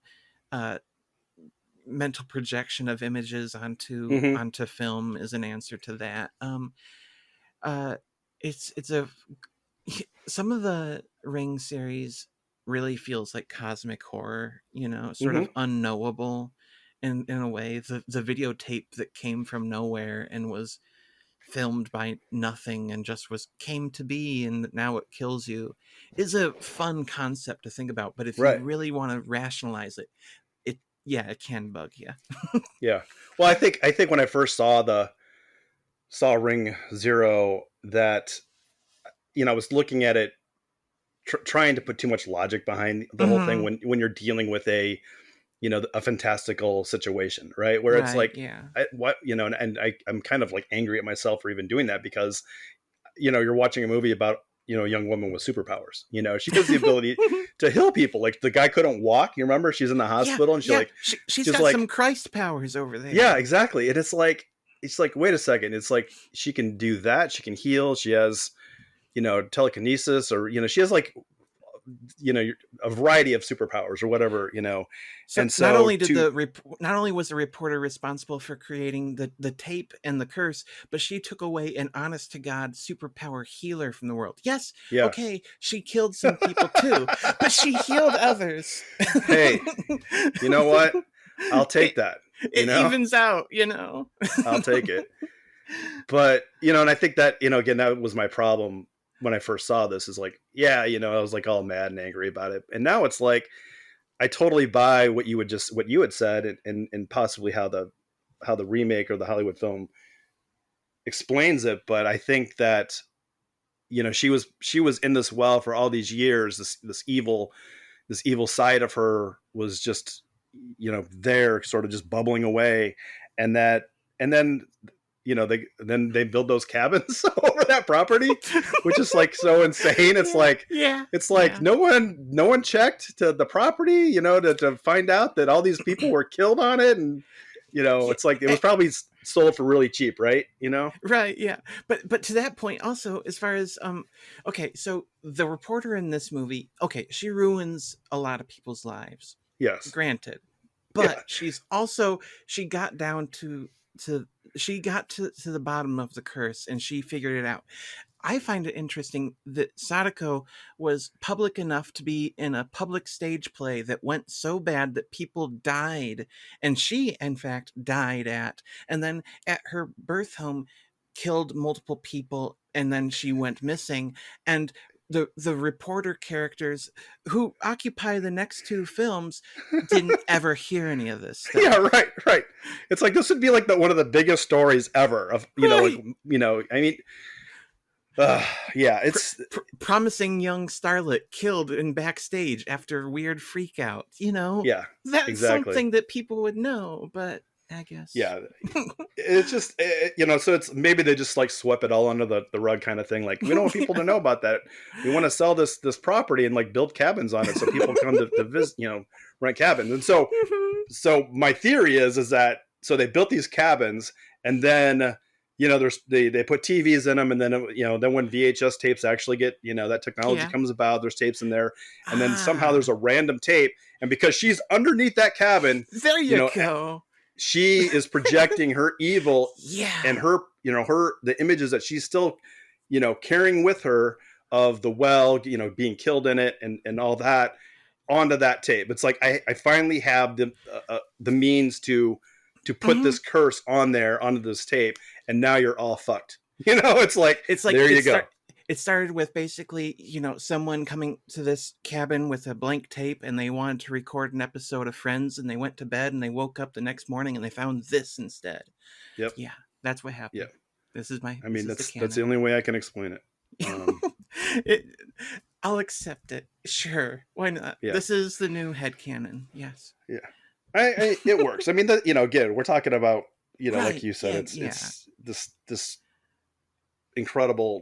mental projection of images onto Mm-hmm. onto film is an answer to that. Uh, it's a some of the Ring series really feels like cosmic horror, sort Mm-hmm. of unknowable in a way. The videotape that came from nowhere and was filmed by nothing and just came to be, and now it kills you, is a fun concept to think about. But if you Right. really want to rationalize it, it can bug you. Yeah. Well, I think when I first saw Ring Zero, that I was looking at it, trying to put too much logic behind the whole thing Mm-hmm. when you're dealing with a fantastical situation, right? Where it's Right, like, yeah. I'm kind of like angry at myself for even doing that, because you're watching a movie about a young woman with superpowers. She has the ability to heal people. Like the guy couldn't walk. You remember, she's in the Yeah, hospital and yeah. She's got like, some Christ powers over yeah, there. exactly. And it's like, wait a second. It's like she can do that. She can heal. She has telekinesis, or she has like a variety of superpowers or whatever. So And so to not only was the reporter responsible for creating the tape and the curse, but she took away an honest to God superpower healer from the world. Yes, yeah. okay, she killed some people too, but she healed others. Hey, you know what? I'll take it, that. it evens out. I'll take it. But and I think that again, that was my problem when I first saw this, is like, yeah, I was like all mad and angry about it, and now it's like I totally buy what you had said, and possibly how the remake or the Hollywood film explains it. But I think that she was in this well for all these years. This evil side of her was just, there sort of just bubbling away. And that and then they build those cabins over that property, which is like so insane. It's Yeah, like yeah, it's like yeah. no one checked to the property, to find out that all these people were killed on it. And Yeah, it's like it was probably sold for really cheap, right? right, yeah. But to that point also, as far as okay, so the reporter in this movie, okay, she ruins a lot of people's lives. Yes. Granted. But Yeah. she's also she got down to she got to the bottom of the curse and she figured it out. I find it interesting that Sadako was public enough to be in a public stage play that went so bad that people died, and she, in fact, died at, and then at her birth home, killed multiple people, and then she went missing. And the reporter characters who occupy the next two films didn't ever hear any of this Yeah, stuff. right, right. It's like this would be like one of the biggest stories ever of, Right. I mean, uh, yeah, pr- it's Promising young starlet killed in backstage after weird freak out. yeah, That's exactly. something that people would know, but I guess. Yeah, it's just so it's maybe they just like sweep it all under the rug kind of thing. Like, we don't want people Yeah. to know about that. We want to sell this property and like build cabins on it so people come to visit, rent cabins. And so my theory is that so they built these cabins, and then they put TVs in them, and then then when VHS tapes actually get, that technology Yeah. comes about, there's tapes in there, and then somehow there's Ah, a random tape, and because she's underneath that cabin, there you you know go. she is projecting her evil, and Yeah. her the images that she's still carrying with her of the well, being killed in it, and all that onto that tape. It's like I finally have the means to put hmm this curse on there onto this tape, and now you're all fucked. It's like, It's like there you go. it started with basically, someone coming to this cabin with a blank tape and they wanted to record an episode of Friends and they went to bed and they woke up the next morning and they found this instead. Yep. Yeah, that's what Yeah. happened. I This mean, is the that's the canon. only way I can explain it. it, I'll accept it. Sure. Why not? Yeah. This is the new headcanon. Yes. Yeah. It works. I mean, that again, we're talking about, like Right. you said, Yeah. it's Yeah. this incredible,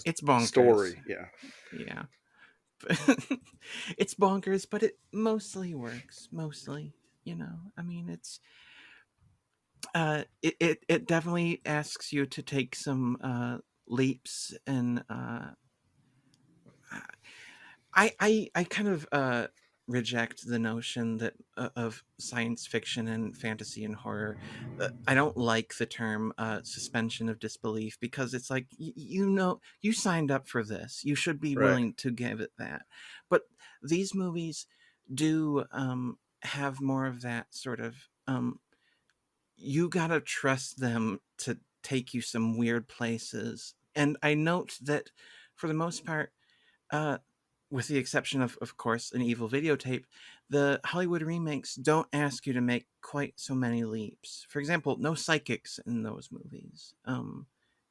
It's bonkers. story. Yeah. Yeah. It's bonkers, but it mostly works. Mostly. I mean, it definitely asks you to take some leaps and I kind of reject the notion that of science fiction and fantasy and horror. I don't like the term suspension of disbelief because it's like you signed up for this. You should be Right. willing to give it that. But these movies do have more of that sort of you gotta trust them to take you some weird places. And I note that for the most part, uh, with the exception of course, an evil videotape, the Hollywood remakes don't ask you to make quite so many leaps. For example, no psychics in those movies,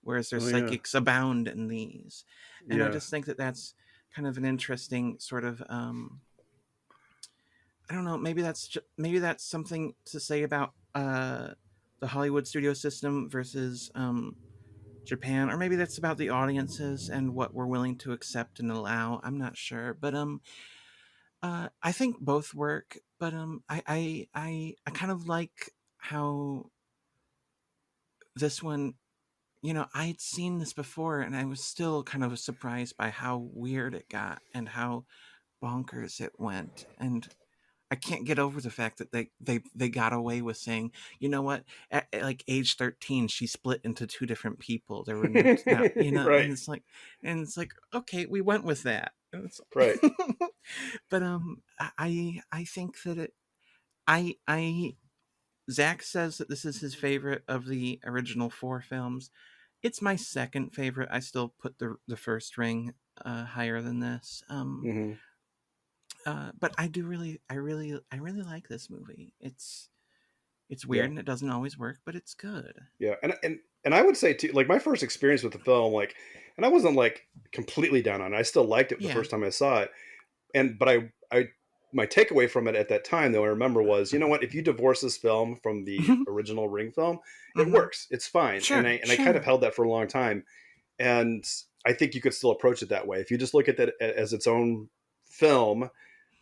whereas there's Oh yeah. psychics abound in these. And I Yeah. just think that that's kind of an interesting sort of I don't know. Maybe that's something to say about the Hollywood studio system versus Japan, or maybe that's about the audiences and what we're willing to accept and allow. I'm not sure, but I think both work. But I kind of like how this one. I'd seen this before, and I was still kind of surprised by how weird it got and how bonkers it went. And I can't get over the fact that they got away with saying, you know what, at like age 13, she split into two different people. There were no, Right. and it's like, okay, we went with that. Right. But I think that I Zach says that this is his favorite of the original four films. It's my second favorite. I still put the first Ring higher than this. Hmm. But I really like this movie. It's Yeah. weird and it doesn't always work, but it's good. Yeah. And and I would say too, like my first experience with the film, like, and I wasn't like completely down on it. I still liked it the Yeah. first time I saw it, but my takeaway from it at that time, though, I remember was, you know what? If you divorce this film from the Mhm. original Ring film, it Mhm. works. It's fine, Sure, and I kind of sure. held that for a long time, and I think you could still approach it that way if you just look at that as its own film.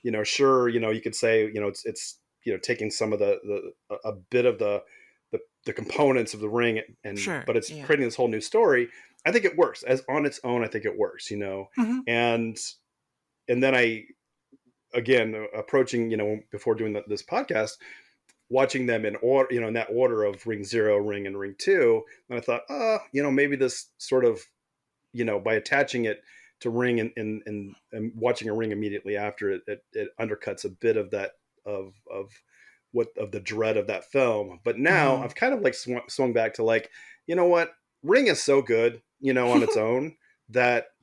You know, sure, you know, you could say, you know, it's you know, taking some of a bit of the components of the Ring, and Sure, but it's yeah. creating this whole new story. I think it works as on its own. I think it works, you know, Mhm. and then I again approaching, you know, before doing this podcast, watching them in order, you know, in that order of Ring Zero, Ring, and Ring Two, and I thought, oh, you know, maybe this sort of, you know, by attaching it to Ring and watching a Ring immediately after it, it undercuts a bit of that of what of the dread of that film. But now Mhm. I've kind of like swung back to like, you know what, Ring is so good, you know, on its own that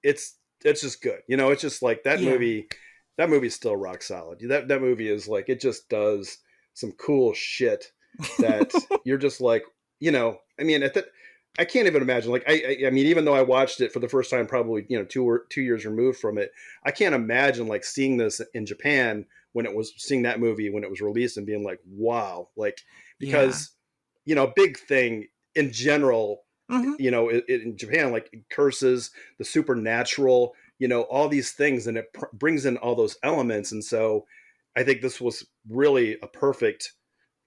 it's just good. You know, it's just like that Yeah. movie. That movie's still rock solid. That movie is like, it just does some cool shit that you're just like, you know. I mean, I can't even imagine. Like, I mean, even though I watched it for the first time, probably, you know, 2 years removed from it, I can't imagine like seeing this in Japan when it was seeing that movie when it was released and being like, wow, like, Yeah. because, you know, big thing in general, Mhm. you know, in Japan, like curses, the supernatural, you know, all these things, and it brings in all those elements. And so I think this was really a perfect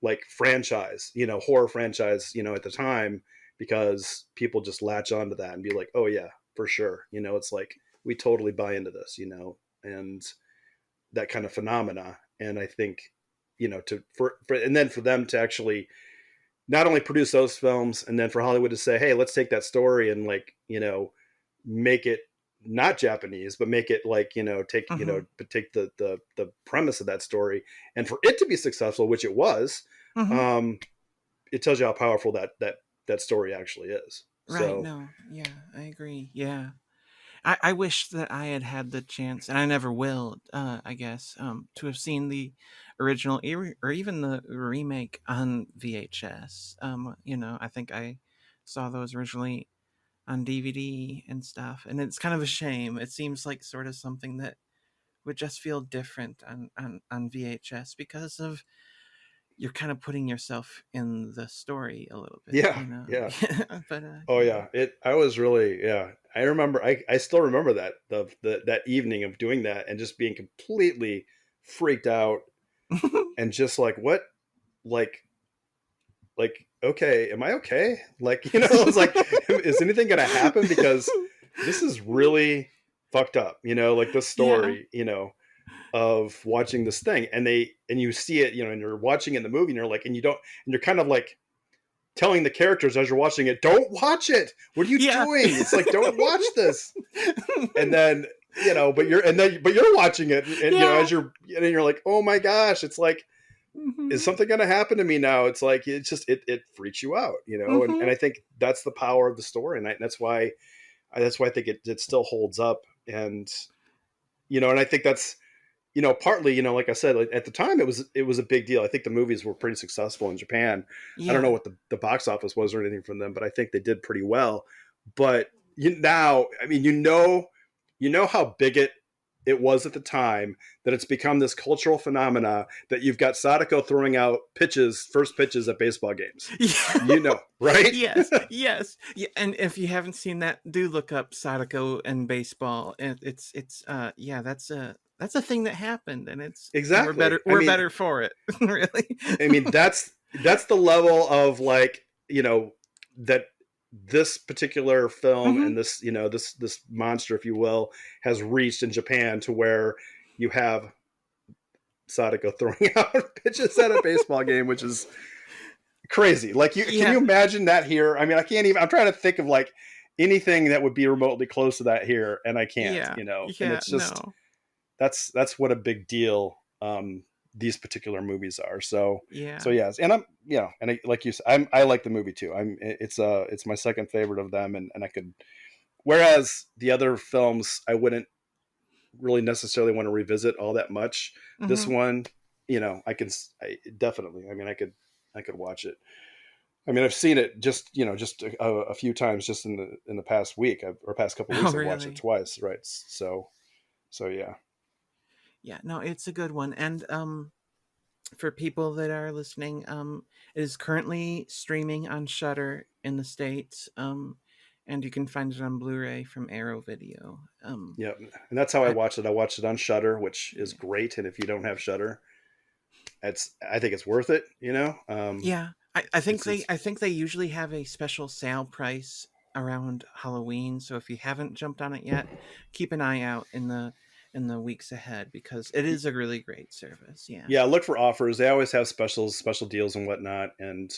like franchise, you know, horror franchise, you know, at the time, because people just latch onto that and be like, oh yeah, for sure, you know, it's like we totally buy into this, you know, and that kind of phenomena. And I think, you know, for and then for them to actually not only produce those films, and then for Hollywood to say, hey, let's take that story and, like, you know, make it not Japanese, but make it like, you know, take, you know, Mhm. but take the premise of that story, and for it to be successful, which it was. Mhm. um it tells you how powerful that story actually is. Right, So no. Yeah, I agree. Yeah. I wish that I had had the chance, and I never will, I guess, to have seen the original or even the remake on VHS. You know, I think I saw those originally on DVD and stuff, and it's kind of a shame. It seems like sort of something that would just feel different on VHS because of you're kind of putting yourself in the story a little bit, yeah, you know. yeah. But Oh yeah. yeah, it. I was really, yeah. I remember. I still remember that that evening of doing that and just being completely freaked out and just like, what, like okay, am I okay? Like, you know, it's like, is anything gonna happen? Because this is really fucked up, you know, like this Yeah. story, you know, of watching this thing, and you see it, you know, and you're watching it in the movie, and you're like, and you don't, and you're kind of like telling the characters as you're watching it, don't watch it. What are you Yeah. doing? It's like, don't watch this. And then, you know, but you're watching it, and you know, Yeah. as you're like, oh my gosh, it's like, is Mhm. something going to happen to me now? It's like, it's just, it freaks you out, you know? And Mhm. I think that's the power of the story. And that's why I think it still holds up. And, you know, and I think that's, you know, partly, you know, like I said, like at the time it was a big deal. I think the movies were pretty successful in Japan. I don't know Yeah. what the box office was or anything from them, but I think they did pretty well. But now, I mean, you know how big it was at the time, that it's become this cultural phenomena, that you've got Sadako throwing out first pitches at baseball games. Yeah. You know, right? Yes, yes. Yeah, and if you haven't seen that, do look up Sadako and baseball. And it's yeah, that's a thing that happened, and it's Exactly. we're better for it, really. I mean, that's the level of, like, you know, that this particular film Mhm. and this, you know, this monster, if you will, has reached in Japan, to where you have Sadako throwing out pitches at a baseball game, which is crazy. Like, you can Yeah, you imagine that here? I mean, I can't even. I'm trying to think of like anything that would be remotely close to that here, and I can't. yeah, You know, and yeah, it's just, no. that's what a big deal these particular movies are. So Yeah. yes, and I'm, you know, and like you said, I like the movie too. It's my second favorite of them, and I could, whereas the other films I wouldn't really necessarily want to revisit all that much. This Mhm. one, you know, I definitely. I mean, I could watch it. I mean, I've seen it just a few times just in the past week or past couple of Oh, weeks. I've watched it really? twice, right? So yeah, Yeah, no, it's a good one. And for people that are listening, it is currently streaming on Shutter in the States. And you can find it on Blu-ray from Arrow Video. yeah, and that's how I I watched it. I watched it on Shutter, which is Yeah. great. And if you don't have Shutter, I think it's worth it. Yeah. I think it's they usually have a special sale price around Halloween. So if you haven't jumped on it yet, keep an eye out in the weeks ahead because it is a really great service. Yeah. yeah. Look for offers. They always have special deals and whatnot, and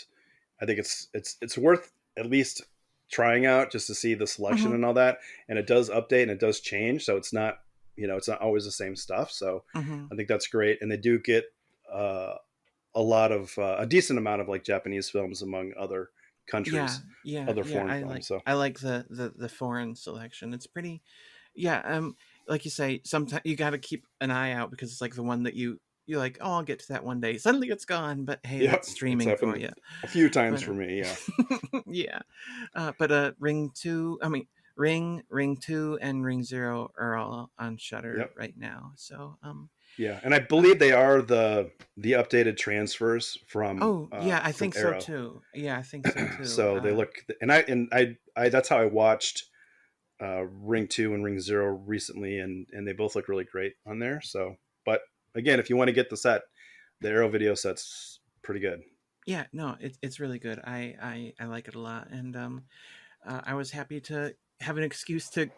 I think it's worth at least trying out just to see the selection Hmm. and all that. And it does update and it does change, so it's not always the same stuff. So Hmm. I think that's great, and they do get a lot of a decent amount of like Japanese films among other Yeah, countries, yeah, other yeah. foreign films. So I like the foreign selection. It's pretty. Yeah. Like you say, sometimes you got to keep an eye out because it's like the one that you like. Oh, I'll get to that one day. Suddenly it's gone. But hey, yep, that's it's streaming for happened you. a few times But for me. Yeah, yeah. But Ring Two. I mean, Ring Two, and Ring Zero are all on Shutter yep. right now. So Yeah, and I uh, believe they are the updated transfers oh yeah, I from think so Arrow. too. Yeah, I think so too. So they look, and I that's how I watched Ring Two and Ring Zero recently, and they both look really great on there. So, but again, if you want to get the set, the Arrow video set's pretty good. Yeah, no, it's really good. I like it a lot, and I was happy to have an excuse to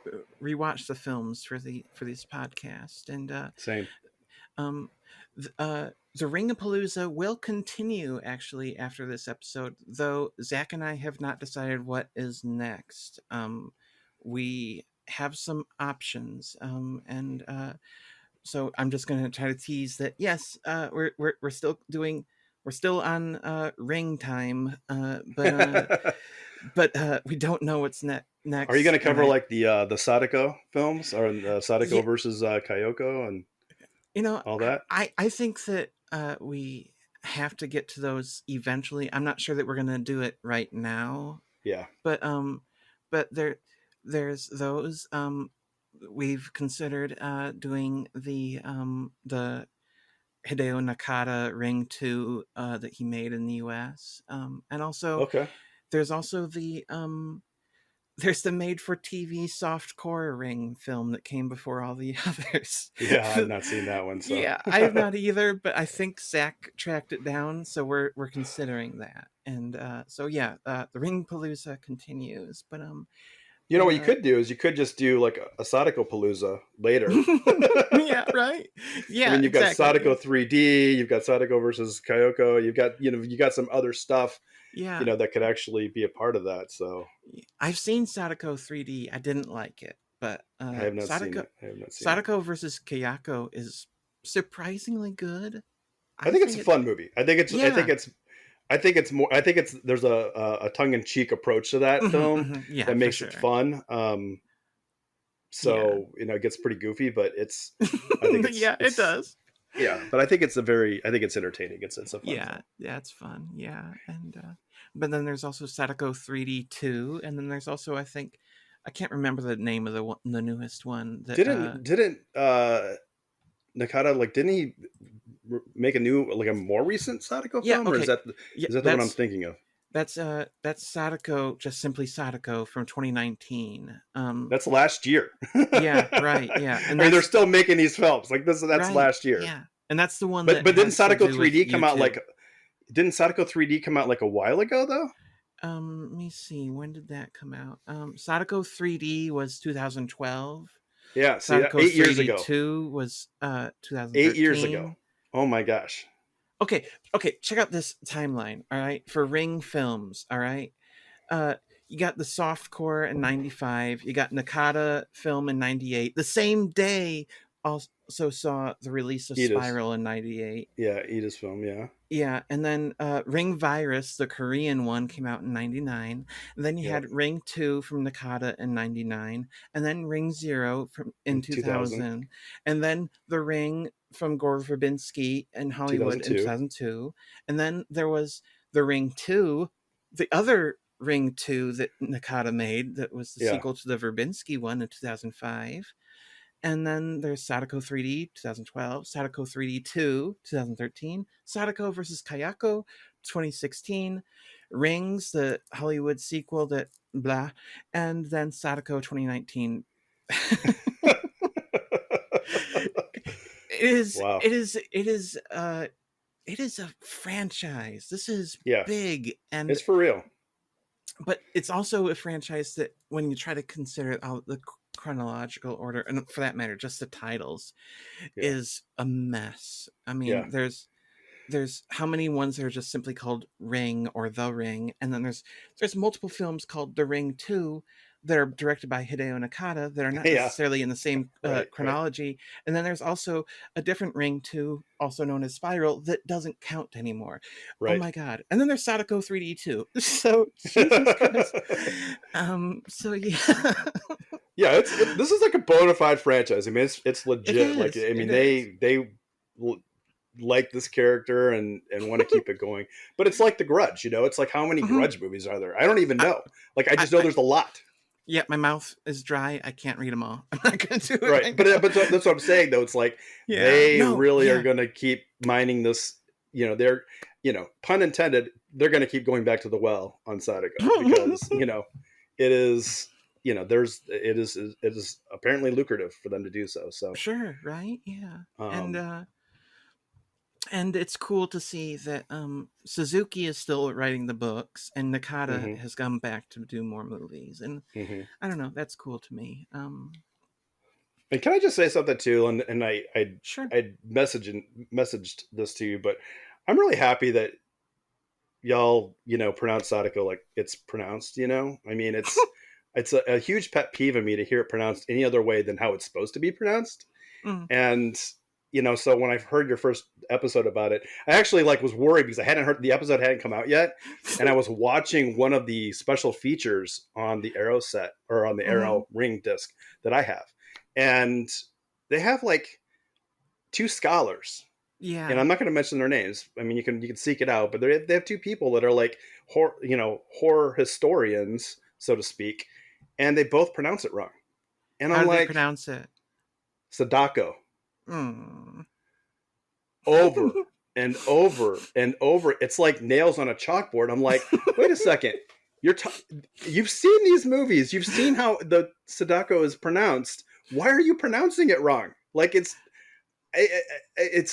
rewatch the films for this podcast. And Same. um, the Ring-A-Palooza will continue actually after this episode, though Zach and I have not decided what is next. We have some options, and so I'm just going to try to tease that. Yes, we're still doing. We're still on ring time, but we don't know what's Are you going next. to And cover like the Sadako films, or the Sadako yeah, versus Kayoko and all that? I think that we have to get to those eventually. I'm not sure that we're going to do it right now, Yeah. but but there's those. We've considered doing the Hideo Nakata Ring 2 that he made in the US. And also Okay. there's also there's the made for TV softcore Ring film that came before all the others. Yeah, I've not seen that one, so Yeah, I have not either, but I think Zack tracked it down, so we're considering that. And so yeah, the Ring Palooza continues, but you know what you could do is you could just do like a Sadako Palooza later. yeah, right. I Yeah, mean, you've got exactly. Sadako 3D, you've got Sadako versus Kyoko, you got some other stuff, Yeah. that could actually be a part of that. So I've seen Sadako 3D. I didn't like it, but I have not seen it. I have not seen it. Sadako versus Kayako is surprisingly good. I I think it's think a it. fun movie. Yeah. I think it's more. I think it's there's a tongue in cheek approach to that Hmm, film hmm. Yeah, that for makes it sure. fun. Yeah. So it gets pretty goofy, but I think Yeah, it it's does. yeah. But I think it's entertaining. It's a fun Yeah, film. yeah, it's fun. Yeah, and but then there's also Sadako 3D 2, and then there's also I think I can't remember the name of the newest one that Didn't Nakata, like, didn't he make a new, like, a more recent Sadako yeah, film, or okay. Yeah, is that the one I'm thinking of? that's Sadako, just simply Sadako from 2019. That's last year. Yeah, right, yeah, I and mean, they're that's still making these films. Like that's right, last year. yeah, and that's the one But that didn't has to Sadako do with 3D come out YouTube. like didn't Sadako 3D come out like a while ago though? Let me see, when did that come out? Sadako 3D was 2012. Yeah, see, Sadako 8 years 3D ago. 2 was 8 years ago. 2013. Oh my gosh. Okay, okay, check out this timeline, all right? For Ring Films, all right? Uh you got the softcore in 95, you got Nakata film in 98. The same day also saw the release of Edis. Spiral in 98. Yeah, Edis film. Yeah. Yeah, and then Ring Virus, the Korean one, came out in 99. And then you Yep. had Ring 2 from Nakata in 99, and then Ring 0 from in In 2000, 2000, and then The Ring from Gore Verbinski in Hollywood in 2002. 2002, and then there was The Ring 2 the other Ring 2 that Nakata made, that was the Yeah. sequel to the Verbinski one in 2005. And then there's Sadako 3D 2012, Sadako 3D 2 2013, Sadako versus Kayako 2016, Rings, the Hollywood sequel that blah, and then Sadako 2019. Wow. It is a franchise. This is Yeah. big, and It's for real. but it's also a franchise that, when you try to consider all the chronological order, and for that matter just the titles, Yeah. is a mess. I Yeah. mean, there's how many ones that are just simply called Ring or The Ring, and then there's multiple films called The Ring 2 that are directed by Hideo Nakata that are not Yeah. necessarily in the same Right. chronology. And then there's also a different Ring 2, also known as Spiral, that doesn't count anymore. Oh Right. my god. And then there's Sadako 3D 2. So Jesus Christ. So yeah. Yeah, this is like a bona fide franchise. I mean, it's It legit. Like, is. I mean, It is. they like this character and want to keep it going. But it's like The Grudge, you know. It's like, how many Mhm. Grudge movies are there? I don't even I, know. Like, I just know there's a lot. yeah, my mouth is dry. I can't read them all. I'm not gonna do it Right. right But now. that's what I'm saying, though. It's like, Yeah. they No. really are Yeah. going to keep mining this. You know, they're, pun intended, they're going to keep going back to the well on Sadako, because it is, it is apparently lucrative for them to do so. So Sure. Right. Yeah. um And it's cool to see that Suzuki is still writing the books, and Nakata hmm has come back to do more movies. And hmm I don't know. That's cool to me. And can I just say something too? And Sure. I messaged this to you, but I'm really happy that y'all, pronounce Sadako like it's pronounced. I mean, it's a huge pet peeve of me to hear it pronounced any other way than how it's supposed to be pronounced. Mm. And so when I heard your first episode about it, I actually was worried, because I hadn't heard, the episode hadn't come out yet, and I was watching one of the special features on the Arrow set, or on the Arrow Ring disc that I have, and they have two scholars. Yeah. And I'm not going to mention their names. I mean, you can seek it out, but they have two people that are horror historians, so to speak, and they both pronounce it wrong. And How I'm do they like, pronounce it? Sadako. Mm. Over and over and over. It's like nails on a chalkboard. I'm like, wait a second. You've seen these movies. You've seen how the Sadako is pronounced. Why are you pronouncing it wrong? Like, it's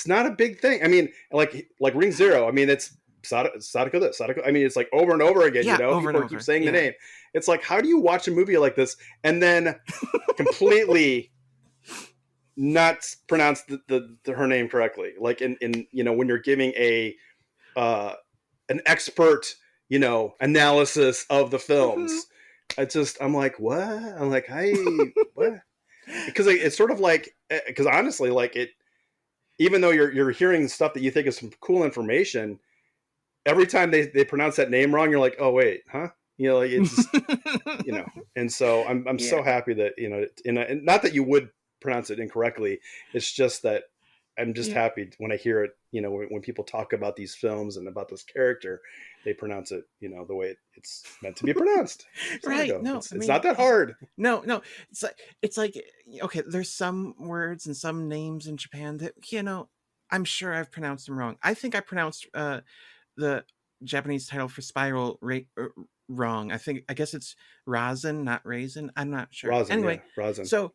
not a big thing. I mean, like Ring Zero. I mean, it's Sadako this, Sadako. I mean, it's like over and over again. Yeah, over people and keep over. saying Yeah. the name. It's like, how do you watch a movie like this and then completely not pronounce her name correctly? Like, in when you're giving an expert analysis of the films. I'm like, what? I'm like, what? Because it's sort of like, because honestly, even though you're hearing stuff that you think is some cool information, every time they pronounce that name wrong, you're like, oh wait, huh? It's and so I'm Yeah. so happy that and not that you would pronounce it incorrectly. It's just that I'm just happy when I hear it. When people talk about these films and about this character, they pronounce it the way it's meant to be pronounced. Right. No, it's not that hard. No. It's like okay, there's some words and some names in Japan that I'm sure I've pronounced them wrong. I think I pronounced the Japanese title for Spiral wrong. I guess it's Razen, not Raisin. I'm not sure. Razen, Anyway, yeah, Razen. so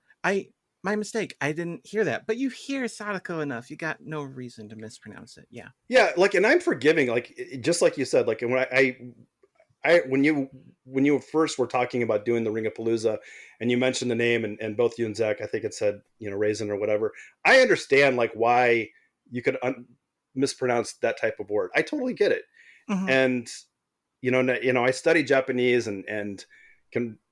my mistake. I didn't hear that, but you hear Sadako enough. You got no reason to mispronounce it. Yeah. Yeah, and I'm forgiving. Just like you said, when you first were talking about doing the Ring-A-Palooza, and you mentioned the name, and both you and Zack, I think it said Raisin or whatever. I understand why you could mispronounce that type of word. I totally get it. Mm-hmm. And I study Japanese and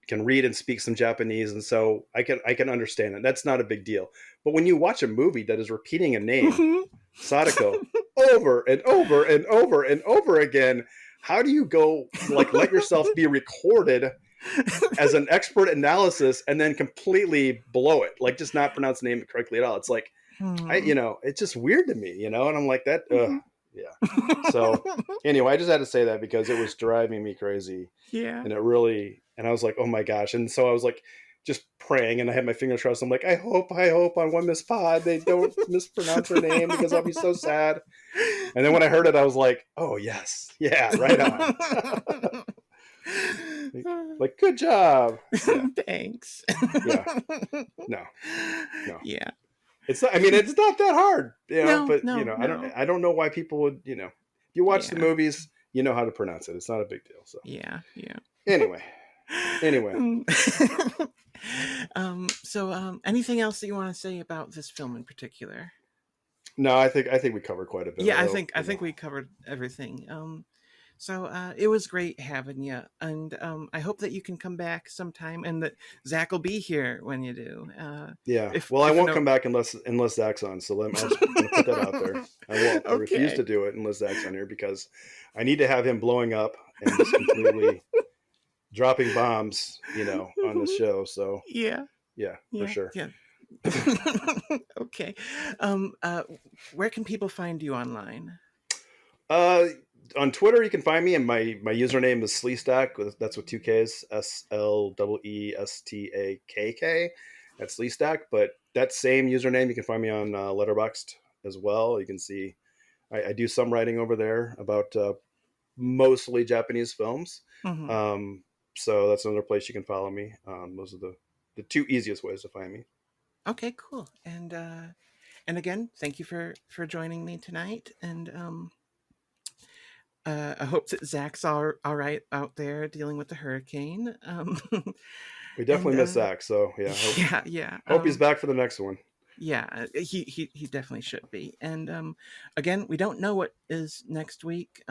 can read and speak some Japanese, and so I can understand it. That's not a big deal. But when you watch a movie that is repeating a name, Sadako, over and over and over and over again, how do you go let yourself be recorded as an expert analysis and then completely blow it, just not pronounce the name correctly at all? It's like, it's just weird to me, and I'm like that. Yeah. So anyway, I just had to say that because it was driving me crazy, Yeah. and it really, and I was like, oh my gosh. And so I was like, just praying, and I had my fingers crossed. I'm like, I hope on One Miss Pod they don't mispronounce her name because I'll be so sad. And then when I heard it, I was like, oh yes, yeah, right on. Like, good job. Yeah. Thanks. Yeah. No. No. Yeah. It's not, I mean, it's not that hard, No, but no, no. I don't know why people would, if you watch the Yeah. movies, you know how to pronounce it. It's not a big deal. So Yeah. Yeah. anyway, Anything else that you want to say about this film in particular? no, I think we covered quite a bit. Yeah, Although, I think we covered everything. It was great having you, and I hope that you can come back sometime, and that Zach will be here when you do. yeah. Well, I won't come back unless Zach's on. So I'm just going to put that out there. I won't. I refuse to do it unless Zach's on here because I need to have him blowing up and just completely dropping bombs, on the show. So Yeah, for sure. Yeah. Okay. Where can people find you online? On Twitter, you can find me, and my username is Sleestack. That's with two Ks, SLEESTAKK. That's Sleestack. But that same username, you can find me on Letterboxd as well. You can see I do some writing over there about mostly Japanese films. Mm-hmm. So that's another place you can follow me. Those are the two easiest ways to find me. Okay, cool. And again, thank you for joining me tonight. And I hope that Zach's all right out there dealing with the hurricane. We definitely miss Zack, so yeah. Hope he's back for the next one. Yeah, he definitely should be. And again, we don't know what is next week.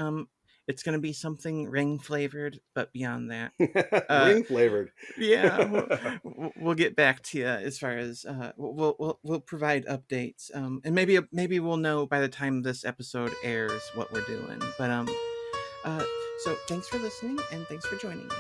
It's going to be something ring flavored, but beyond that, ring flavored. Yeah, we'll get back to you as far as we'll provide updates. And maybe we'll know by the time this episode airs what we're doing. But so thanks for listening and thanks for joining me.